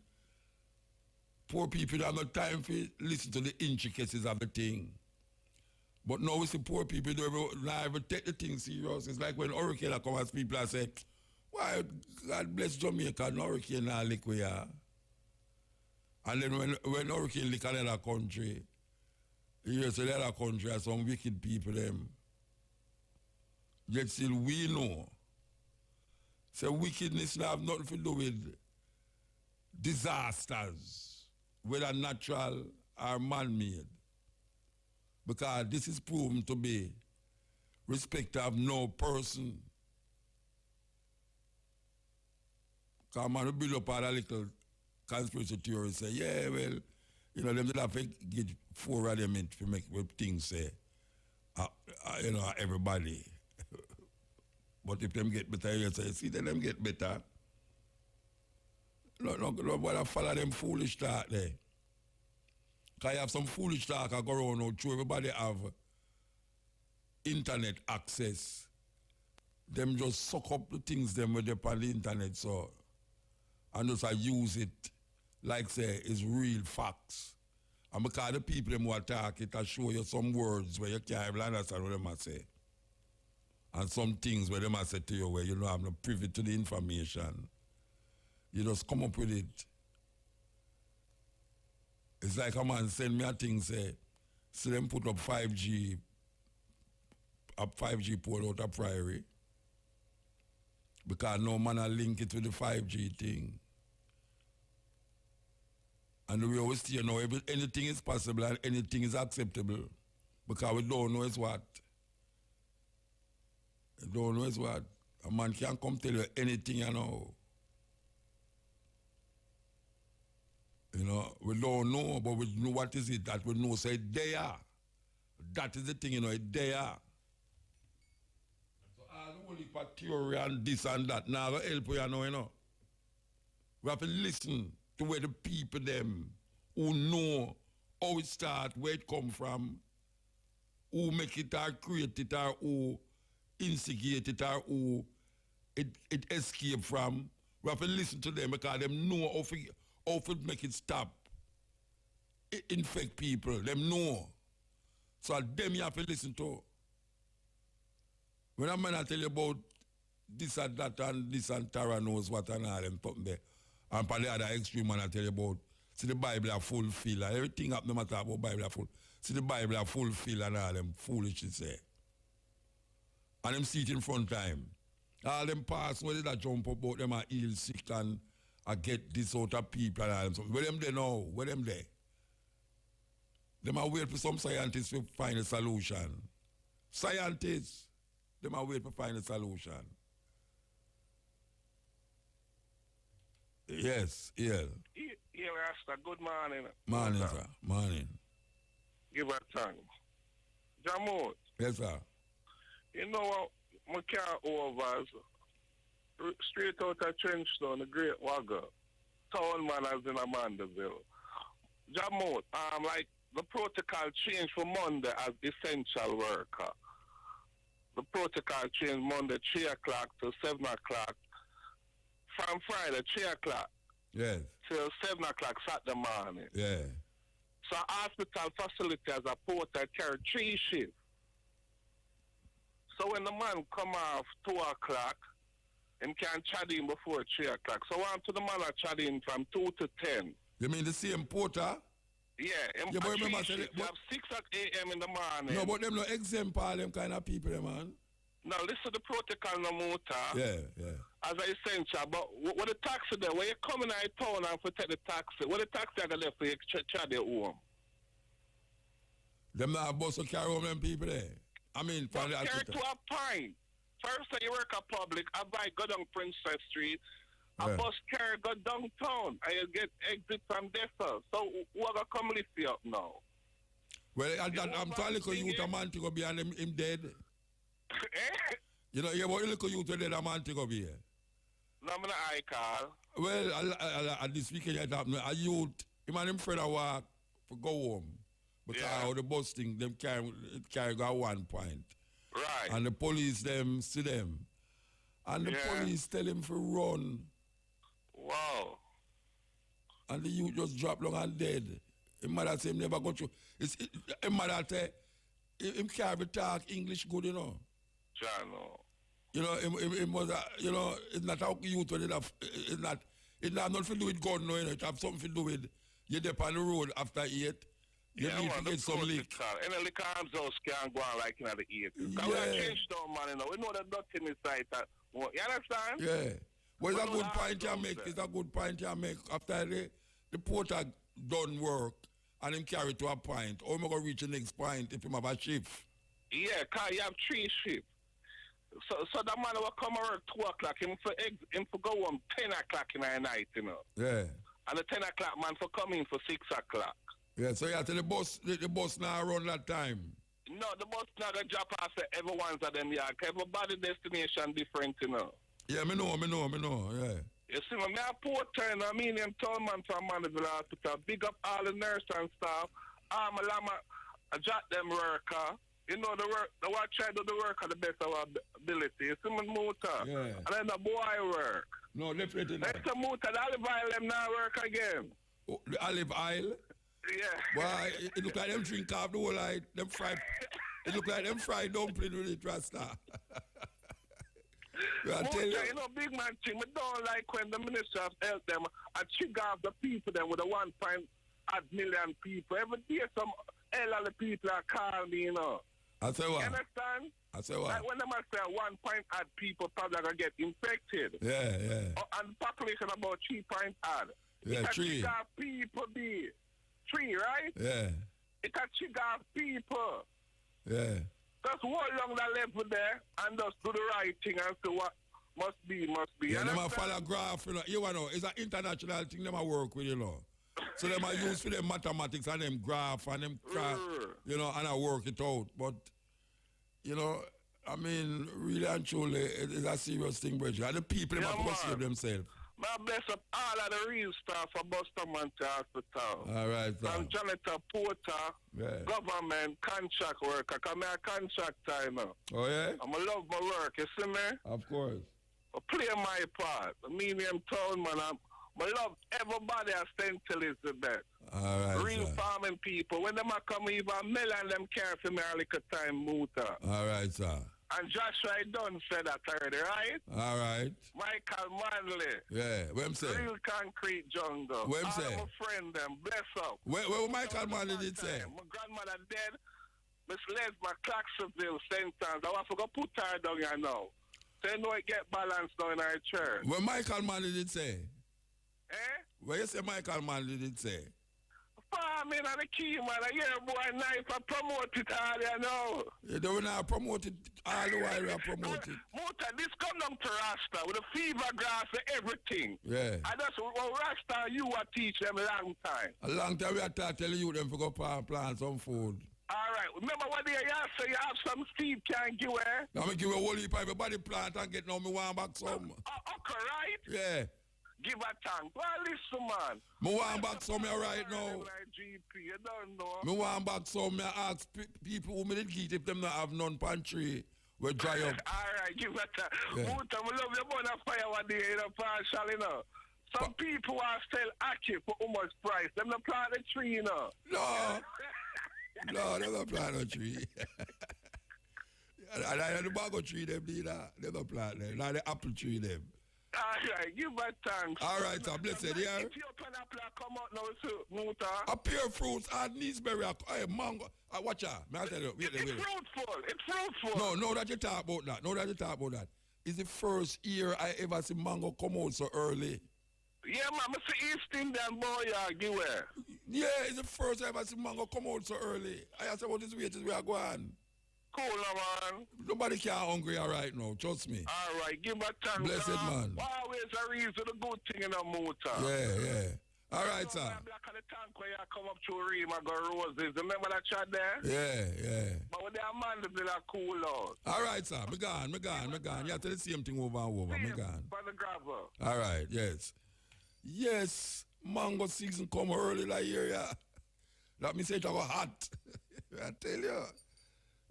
poor people don't have no time to listen to the intricacies of the thing. But now we see poor people don't ever take the thing serious. It's like when hurricane comes, people are saying, why, God bless Jamaica, no hurricane now lick we are. And then when hurricane lick another country, you say the other country are some wicked people them. Yet still we know. So wickedness now have nothing to do with disasters, whether natural or man-made. Because this is proven to be respect of no person. Because man will build up all a little conspiracy theory say, yeah, well, you know, them did have to get 4 of them in to make things say, you know, everybody. But if them get better, you say, see, then them get better. No, but follow them foolish talk there. Because you have some foolish talk that go around now, true, everybody have internet access. Them just suck up the things them with up on the internet, so, and just use it like say it's real facts. And because the people them who attack it, I show you some words where you can't even understand what they must say. And some things where they must say to you where you don't have no privy to the information. You just come up with it. It's like a man send me a thing, say them put up 5G pole out of Priory. Because no man will link it with the 5G thing. And we always say, you know, anything is possible and anything is acceptable. Because we don't know is what. We don't know is what. A man can't come tell you anything, you know. You know, we don't know, but we know what is it that we know. Say, there. That is the thing, you know, there. So all the only theory and this and that, now help you know, you know. We have to listen to where the people them who know how it start, where it come from, who make it or create it or who instigate it or who it escape from. We have to listen to them because them know how to make it stop. It infect people, them know. So them you have to listen to. When a man tell you about this and that and this and Tara knows what and all them something there. And for the other extreme man I tell you about, see the Bible are fulfilled and everything up no matter about Bible are full. See the Bible are fulfilled and all them foolish say. And them see it in front time. All them past where they that jump up about them are ill sick and I get this out of people and all them something. Where them there now? Where them there? Them are wait for some scientists to find a solution. Scientists, them are wait to find a solution. Yes, yeah. Yeah, Rasta, good morning. Morning, sir. Morning. Give a thanks. Jamot. Yes, sir. You know what, my car overs, straight out of Trenchtown, the Great Wagga. Town manners in Amandaville. Jamot, like the protocol changed for Monday as essential worker. The protocol changed Monday 3 o'clock to 7 o'clock. From Friday 3 o'clock. Yes. Till 7 o'clock Saturday morning. Yeah. So hospital facility as a porter carry 3 shifts. So when the man come off 2 o'clock, him can chat in before 3 o'clock. So on to the man I chat in from 2 to 10. You mean the same porter? Yeah, but remember, you have 6 a.m. in the morning. No, but them no exempt all them kind of people, man. No, listen to the protocol no motor. Yeah. As I essential, but what the taxi there, when you come in our town and for take the taxi, what the taxi are left for you chat their home? Them not bus to carry home them people there. I mean, from the carry to a point. First time you work at public, I buy go down Princess Street, a bus carry go downtown, and you get exit from there. So who are gonna come lift you up now? Well, I'm telling you, youth a man to go be and him dead. You know, you want little youth dead a man to go be here. No, I'm not I call. Well, at this weekend you have a youth, him and him friend a walk for go home. Because how the bus thing, them carry go 1 point. Right. And the police them see them. And the police tell him to run. Wow. And the youth just drop down and dead. His mother say him never go through. His mother say him can't talk English good, you know. Chano. You know, him was you know, it's not how youth when it have it's not nothing to do with gun, no, you know, it have something to do with you dip on the road after 8. You need to get some lick. And the liquor arms house can't go on like in the 8. Because we have changed down, man, you know. We know that nothing is right. You understand? Yeah. Well, it's a good point you make. It's a good point you make. After the porter done work and him carry to a point, how am I going to reach the next point if him have a shift? Yeah, because you have 3 shifts. So the man will come around 2 o'clock, him for go home 10 o'clock in the night, you know. Yeah. And the 10 o'clock man for come in for 6 o'clock. Yeah, so you have to the bus now run that time. No, the bus not gonna drop off everyone's at them yard. Everybody destination different, you know. Yeah, me know, yeah. You see, me a porter, you know, I mean, them told man from Mandeville Hospital, big up all the nurse and staff. I jot them worker. You know, the work try to do the work at the best of our ability. You see me motor. Yeah. And then the boy work. No, definitely not. That's the motor, the olive oil them now work again. Oh, the olive oil? Yeah. Why, it look like them drink off the whole night, them fried, it look like them fried dumpling with it, Rasta. You know, big man thing, I don't like when the Minister of Health them and trigger off the people them with a 1.8 million people. Every day some hell of the people are calling me, you know. I say what? You understand? I say what? Like when them say 1.8 people probably gonna get infected. Yeah. And the population about 3.8. Yeah, 3. People be 3, right? Yeah. It can trigger people. Yeah. Just walk along that level there and just do the right thing and see what must be. Yeah, them a follow graph, you know. You know, it's an international thing them a work with, you know. So them a use for them mathematics and them graph and them you know, and I work it out. But, you know, I mean, really and truly, it is a serious thing, Bridget. And the people them a save themselves. I bless up all of the real staff for Boston Hospital. All right, sir. From janitor, porter, government, contract worker. Because I'm a contractor, you know. Oh, yeah? I love my work, you see me? Of course. I play my part. The medium town, man. I love everybody at St. Elizabeth. All right, real sir. farming people. When them a come even melon them care for me a little time, Muta. All right, sir. And Joshua Dunn said that already, right? All right. Michael Manley. Yeah, what him say? Real concrete jungle. What him say? My friend them, bless up. What Michael Manley did say? My grandmother dead. Miss Lesma, Clarksonville, St. Anne's. I want to go put her down here now. So you know it get balanced down in our church. What Michael Manley did say? Eh? What you say Michael Manley did say? Farming and the key, man. I hear boy knife and promote it all, you know. Yeah, they will not promote it all the while we promote it. Muta, this come down to Rasta with the fever grass and everything. Yeah. And that's what Rasta you are teach them a long time. A long time we are telling you them to go plant some food. All right. Remember what they say you have some Steve can't give away? Now me give a whole heap of everybody plant and get now me want back some. Okay, right? Yeah. Give a thank. Well, listen, man. Me want back some here right now. Like GP, you don't know. Me want back some. Me ask people who me did eat if them not have none pantry. We dry up. All right, give a thank. Yeah. Muta, I love your bonfire one day in a partial, you know. Some people are still active for how much price. Them not plant a tree, you know. No. No, they don't plant a tree. And I the mango tree them need that. They don't plant them. Like the apple tree them. All right, give a thanks. All right, so blessed, yeah. If your pineapple come out now, so, Muta. A pear fruits and gooseberry, mango. Watch out. May I tell you, wait. It's fruitful. It's fruitful. No that you talk about that. It's the first year I ever see mango come out so early. Yeah, man, I see East Indian boy, give away. Yeah, it's the first I ever see mango come out so early. I said, what is wait till we are going? Cool, man. Nobody can hungry right now, trust me. All right, give a thanks. Blessed man. Always a reason, a good thing in a motor. Yeah. All right, sir. I'm black on the tank where you come up to Reem and go Roses. Remember that chat there? Yeah. But when they are man, they are cool out. All right, sir. Me gone. You have to the same thing over and over. Me gone. For the gravel. All right, yes. Mango season come early like here, yeah. That means it go hot. I tell you.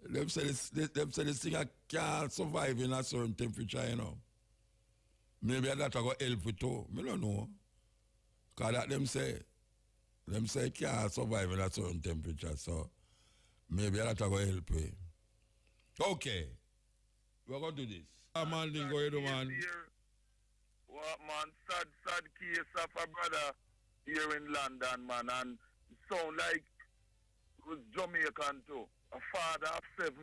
Them say this thing I can't survive in a certain temperature, you know. Maybe that will help it too. I don't know. Because that them say it can't survive in a certain temperature, so maybe that will help me. Okay. We're going to do this. Man, go ahead, man. What, man? Sad case of a brother here in London, man. And it sound like it was Jamaican too. A father of 7,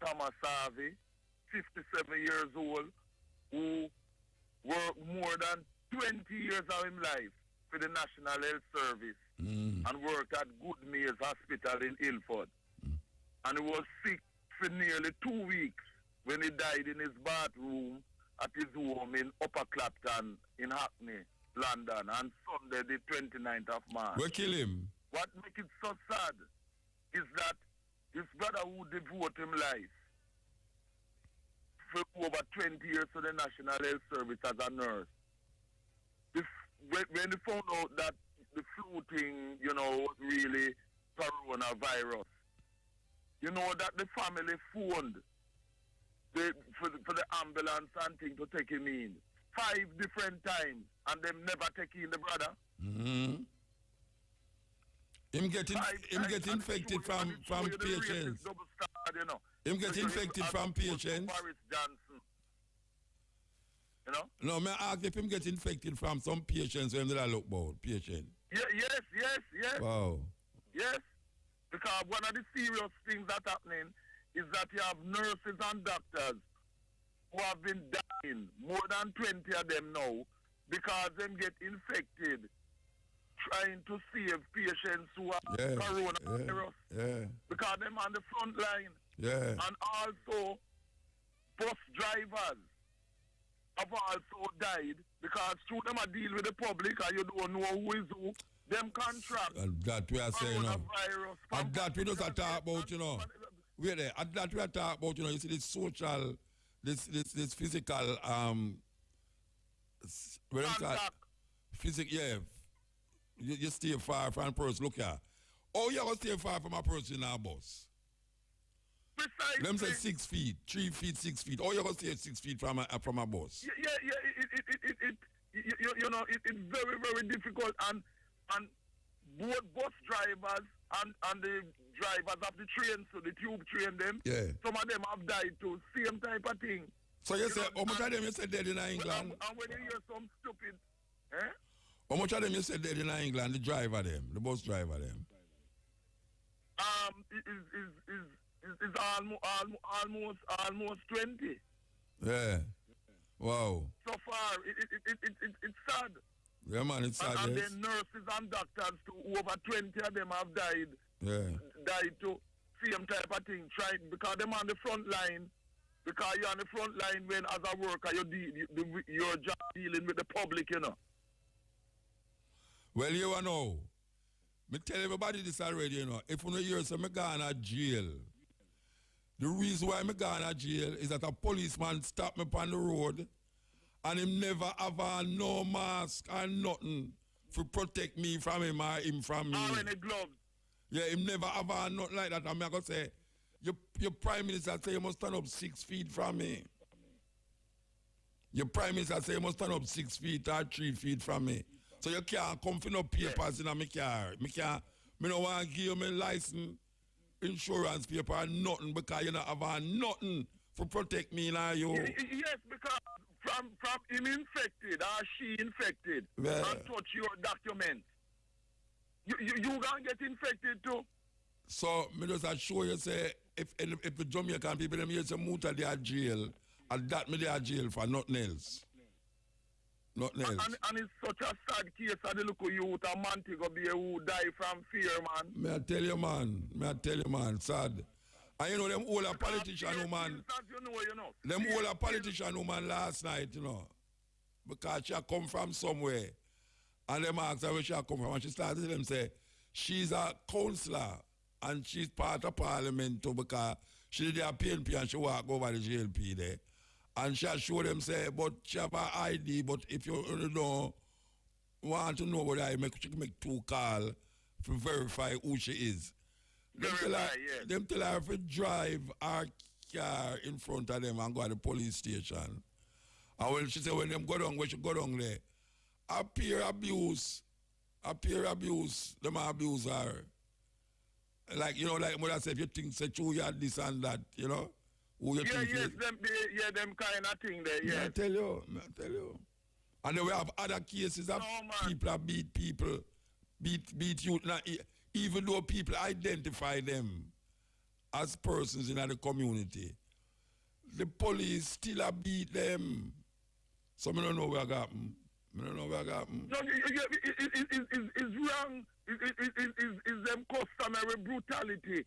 Thomas Harvey, 57 years old, who worked more than 20 years of his life for the National Health Service and worked at Good Meals Hospital in Ilford. And he was sick for nearly 2 weeks when he died in his bathroom at his home in Upper Clapton in Hackney, London, on Sunday the 29th of March. We kill him. What makes it so sad is that his brother who devoted him life for over 20 years to the National Health Service as a nurse. When they found out that the flu thing, was really coronavirus, that the family phoned for the ambulance and thing to take him in 5 different times, and them never take in the brother. Him get infected from patients. Him get infected from patients. Boris Johnson. No, me ask if him get infected from some patients when they look about patient. Yes. Wow. Yes. Because one of the serious things that's happening is that you have nurses and doctors who have been dying, more than 20 of them now, because them get infected trying to save patients who have coronavirus. Yeah. Because them on the front line. Yeah. And also, bus drivers have also died because through them are deal with the public and you don't know who is who. Them contract. And that we are saying, and that we just talk about, Wait there. And that we are talking about, you see this social, this physical, You stay far from a person. Look here. Oh, you're going to stay far from a person in our bus. Precisely. Them say 6 feet, 3 feet, 6 feet. Oh, you're going to stay 6 feet from a bus. Yeah. It's very, very difficult. And both bus drivers and the drivers of the train, so the tube train them, some of them have died too. Same type of thing. So you say, how much of them you said dead in England? And when you hear some stupid, how much of them you said dead in England, the driver them, the bus driver them? Is almost 20. Yeah. Wow. So far, it's sad. Yeah, man, it's sad. And then nurses and doctors too, over 20 of them have died. Yeah. Died too. Same type of thing. Because them on the front line. Because you're on the front line when, as a worker, your job dealing with the public, Well, you know, Me tell everybody this already, you know. If you hear say me gone to jail, the reason why me gone to jail is that a policeman stopped me on the road and him never have on no mask or nothing to protect me from him or him from me. Or any gloves. Yeah, him never have on nothing like that. And I'm going to say, your Prime Minister say you must stand up 6 feet from me. Your Prime Minister say you must stand up 6 feet or 3 feet from me. So you can't come for no papers in my car. Me don't want to give you my license, insurance paper or nothing because you don't have on nothing to protect me now you. Yes, because from him infected or she infected and touch your document, you gonna get infected too. So me just assure you say if the Jamaican people them here say Muta they are jail, and that me they are jail for nothing else. Nothing else. And it's such a sad case of the local youth and Montego Bay who die from fear, man. Me I tell you, man, sad. And you know them older politician who man, them older politician who man last night, you know, because she come from somewhere, and them ask her where she come from, and she started to them say, she's a councillor, and she's part of parliament too, because she did a PNP and she walk over the JLP there. And she show them say, but she have an ID, but if you don't want to know what I make, she can make 2 calls to verify who she is. Them tell her if you drive our car in front of them and go to the police station. And when she say when them go down, when she go down there, peer abuse, them abuse her. Like, you know, like mother said, if you think say you had this and that, you know? Them kind of thing there, yeah. I tell you. And then we have other cases of people that beat people, beat youth. Now, even though people identify them as persons in the community, the police still beat them. So I don't know where I got them. No, it's wrong. It's them customary brutality.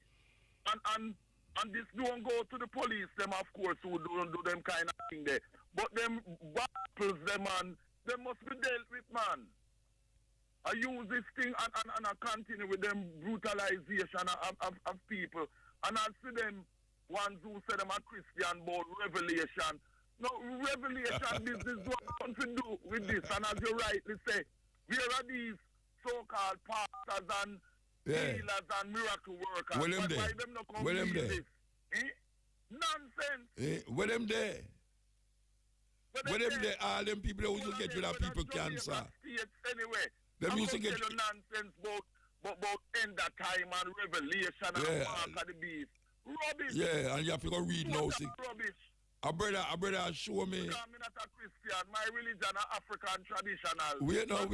And this don't go to the police, them of course, who don't do them kind of thing there. But them battles them, man, they must be dealt with, man. I use this thing and I continue with them brutalization of people. And I see them ones who say them are Christian about revelation. No, revelation business what to do with this. And as you rightly say, where are these so-called pastors and healers and miracle workers? Where them there? Where them there? Nonsense. Where them there? Where them there? All them people who used to get rid of people cancer. Anyway, them used to get nonsense about end of time and revelation and mark of the beast. Rubbish. Yeah, and you have to go read now. Rubbish. A brother show me. Because I'm not a Christian. My religion is African traditional. Wait now.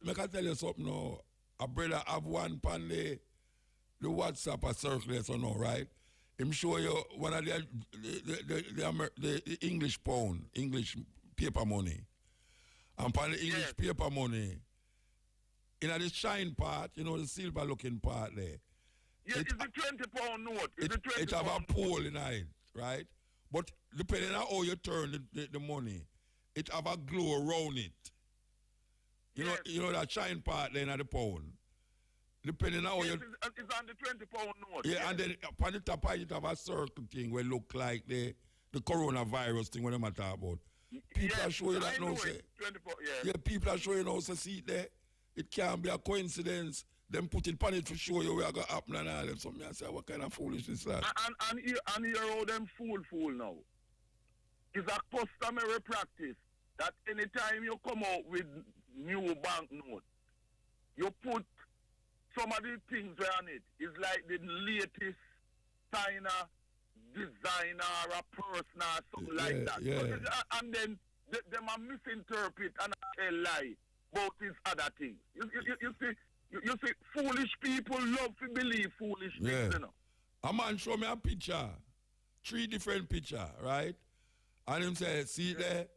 Make I tell you something now. A brother have one pan the WhatsApp a circulate or no, right? Him show you one of the English pound, English paper money. And pan the English paper money, in the shine part, you know, the silver looking part there. Yeah, it's a 20 pound note. It have a pole in it, right? But depending on how you turn the money, it have a glow around it. You know that shine part then at the pound. Depending on how you... It's on the 20 pound note. Yeah, and then upon the top it have a circle thing where it look like the coronavirus thing when I'm talking about. People are showing that now. Yeah, people are showing now, see it there. It can't be a coincidence. Them put it on it to show you where it's going to happen and all them. So I say, what kind of foolishness is that? And here how them fool now. It's a customary practice that anytime you come out with new banknote, you put some of the things on it. It's like the latest signer, designer, or a person or something like that. Yeah. And then them are misinterpret and tell lie about these other things. You see, foolish people love to believe foolish things, you know. A man show me a picture, 3 different pictures, right? And him say, see there,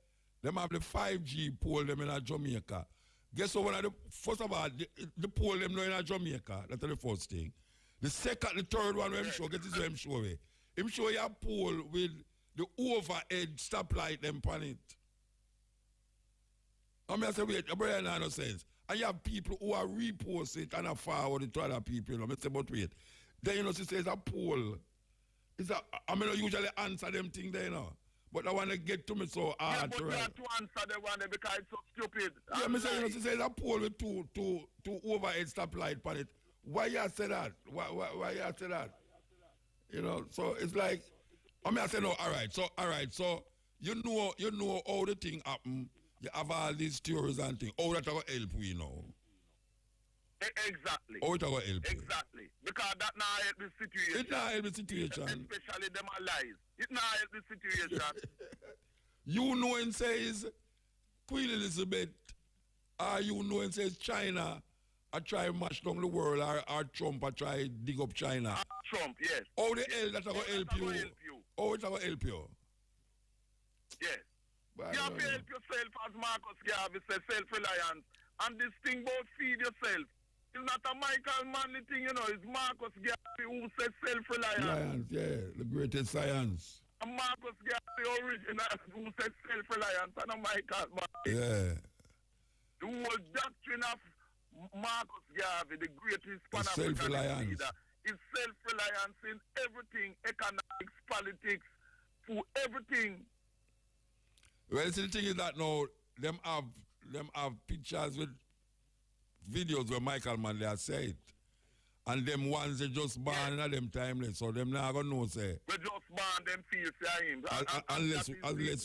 them have the 5G pole them in Jamaica. Guess what? First of all, the pole them in Jamaica. That's the first thing. The third one, him show, get this him show me. Him show you a pole with the overhead stoplight them on it. I say, wait, your brother no sense. And you have people who are repost it and are forward it to other people, you know. I say, but wait. Then, you know, she says a poll. I mean, I usually answer them things there, you know. But I want to get to me so hard. Yeah, but you have to answer the one because it's so stupid. Yeah, me say, you know, she says a poll with two overhead stoplight on it. Why you say that? Why you say that? You know, so it's like, I mean, I say, no, all right, so you know how the thing happen. You have all these theories and things. How that will help we know? Exactly. How it will help you? Exactly. Because that now help the situation. It not help the situation. Especially them allies. It not help the situation. You know and says Queen Elizabeth, or you know and says China, I try mash down the world, or Trump, I try dig up China. Trump, yes. How the hell that will help you? How it will help you? Yes. But you have to help yourself, as Marcus Garvey says, self-reliance. And this thing about feed yourself, it's not a Michael Manley thing, you know, it's Marcus Garvey who says self-reliance. Science, yeah, the greatest science. And Marcus Garvey original who says self-reliance, and a Michael Manley. Yeah. The whole doctrine of Marcus Garvey, the greatest Pan-African leader, is self-reliance in everything, economics, politics, food, everything. Well, see, the thing is that now, them have pictures with videos where Michael Manley has said. And them ones they just born in them timeless, so them not gonna know say. We just born them feel for him. Unless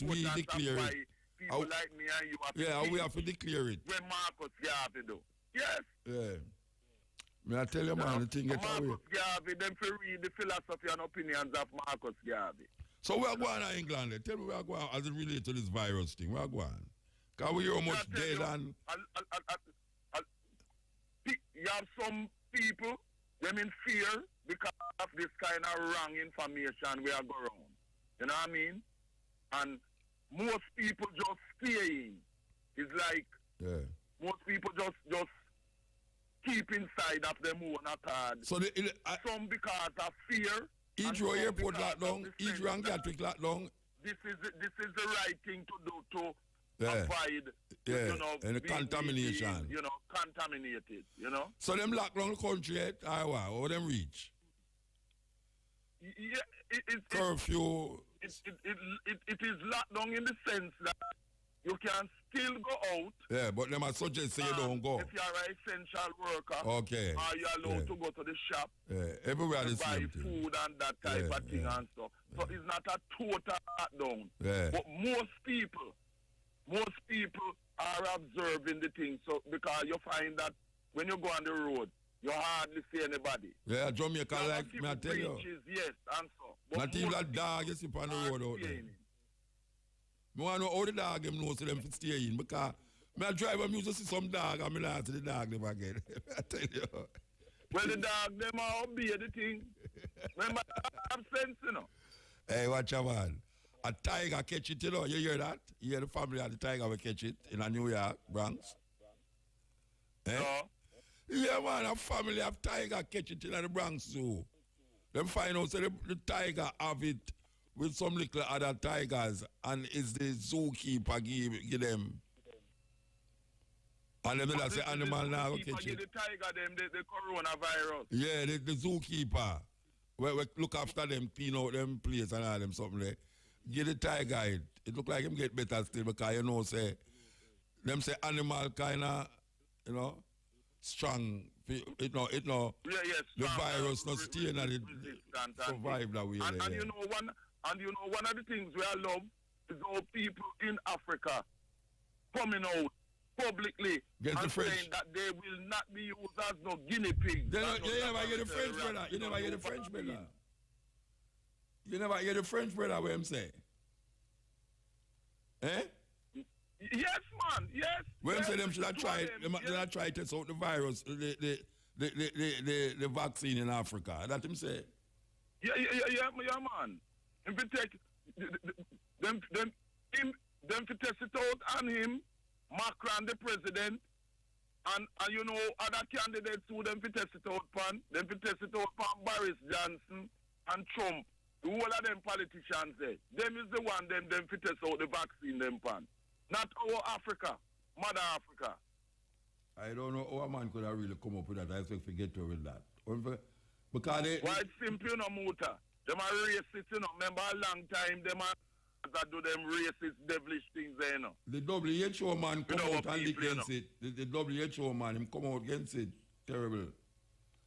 we declare it. People like me and you have to we have to declare it. When Marcus Garvey do. Yes. Yeah. May I tell you, man, the thing get away. Marcus Garvey, them to read the philosophy and opinions of Marcus Garvey. So we are going to England. Tell me where we are going as it relates to this virus thing. Where are we going? Can we hear how much dead and... You have some people, them in fear because of this kind of wrong information we are going around. You know what I mean? And most people just staying. It's like most people just keep inside of them own attard. So some because of fear. Heathrow Airport lockdown, Heathrow and Gatwick lockdown. This is the right thing to do to avoid, you know, and the contamination. You know, contaminated, you know. So them lock down the country yet? Or them reach? Yeah, curfew. It is locked down in the sense that you can still go out. Yeah, but them are suggest say you don't go. If you are an essential worker, okay. Are you allowed to go to the shop? Yeah, everywhere the buy same food thing. and that type of thing and stuff. So it's not a total lockdown. Yeah. But most people are observing the thing. So because you find that when you go on the road, you hardly see anybody. Yeah, Jamaica like me, I tell you. Yes, and so. Not even that dog you see on the road out there. I want to know how the dog them know so them fit stay in because I drive and used to see some dog and I not see the dog them again. I tell you. Well, the dog them are obey the thing. Remember, have sense, you know. Hey, watch out, man. A tiger catch it, you know. You hear that? You hear the family of the tiger will catch it in New York, Bronx. Eh? No. Yeah, man, a family of tiger catch it in the Bronx Zoo. Them find out so the tiger have it with some little other tigers and it's the zookeeper give them. And them that say animal now catch it. The tiger them the coronavirus. Yeah, the zookeeper. We look after them, clean out them place and all them something there. Give the tiger it. It look like him get better still because you know say them say animal kinda, you know, strong. It no the virus not stay in it survive that way. And you know one of the things we I love is how people in Africa coming out publicly and saying that they will not be used as no guinea pigs. You never hear the French brother. You never hear the French brother. You never hear the French brother what I'm saying. Eh? Yes, man. Yes. When yes, say them should have tried, they try to test out the virus, the vaccine in Africa. That him say. Yeah, man. If you take them to test it out on him, Macron the president, and you know other candidates who them to test it out on, them to test it out on Boris Johnson and Trump. The whole of them politicians there. Them is the one them to test out the vaccine them pan. Not our Africa, Mother Africa. I don't know how a man could have really come up with that. I expect to get away with that. Because they... Why it's simple, you know, Muta. Them are racist, you know. Remember a long time, them are that do them racist, devilish things there, you know. The WHO man come out and against it. The WHO man, him come out against it. Terrible.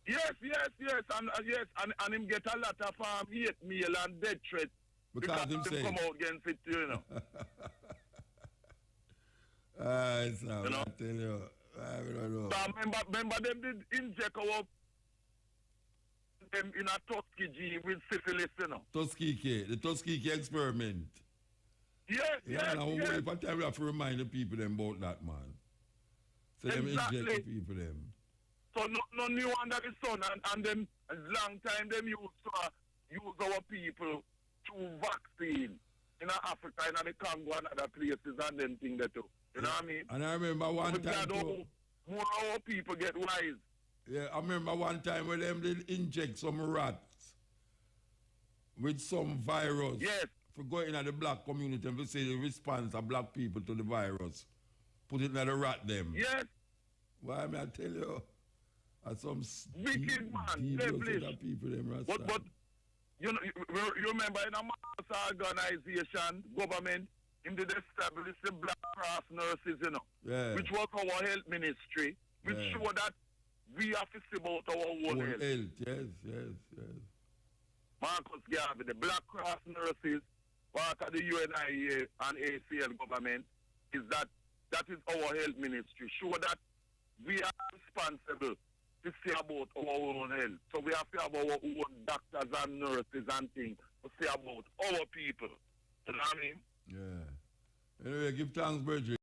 Yes, and him get a lot of hate mail and death threat because him come out against it, you know. You know? I tell you, I don't know. So remember them did inject our them in a Tuskegee with syphilis, you know. The Tuskegee experiment. Yes. If I tell you, I have to remind the people them about that, man. So them inject the people them. So no new under the sun, and them a long time them use our people to vaccine in Africa, in the Congo and other places and them thing that too. You know what I mean? And I remember one time more our people get wise. Yeah, I remember one time when them did inject some rats with some virus. Yes. For going in the black community and to say the response of black people to the virus. Put it in the rat them. Yes. Why may I tell you? Some wicked man, devilish. People them but you know, you remember in a mass organization, government, him did establish the Black Cross nurses, you know, which was our health ministry, which showed that we have to see about our own health. Yes. Marcus Garvey, the Black Cross nurses, part of the UNIA and ACL government, is that is our health ministry. Show that we are responsible to see about our own health. So we have to have our own doctors and nurses and things to see about our people. You know what I mean? Yeah. Anyway, give thanks, Bridget.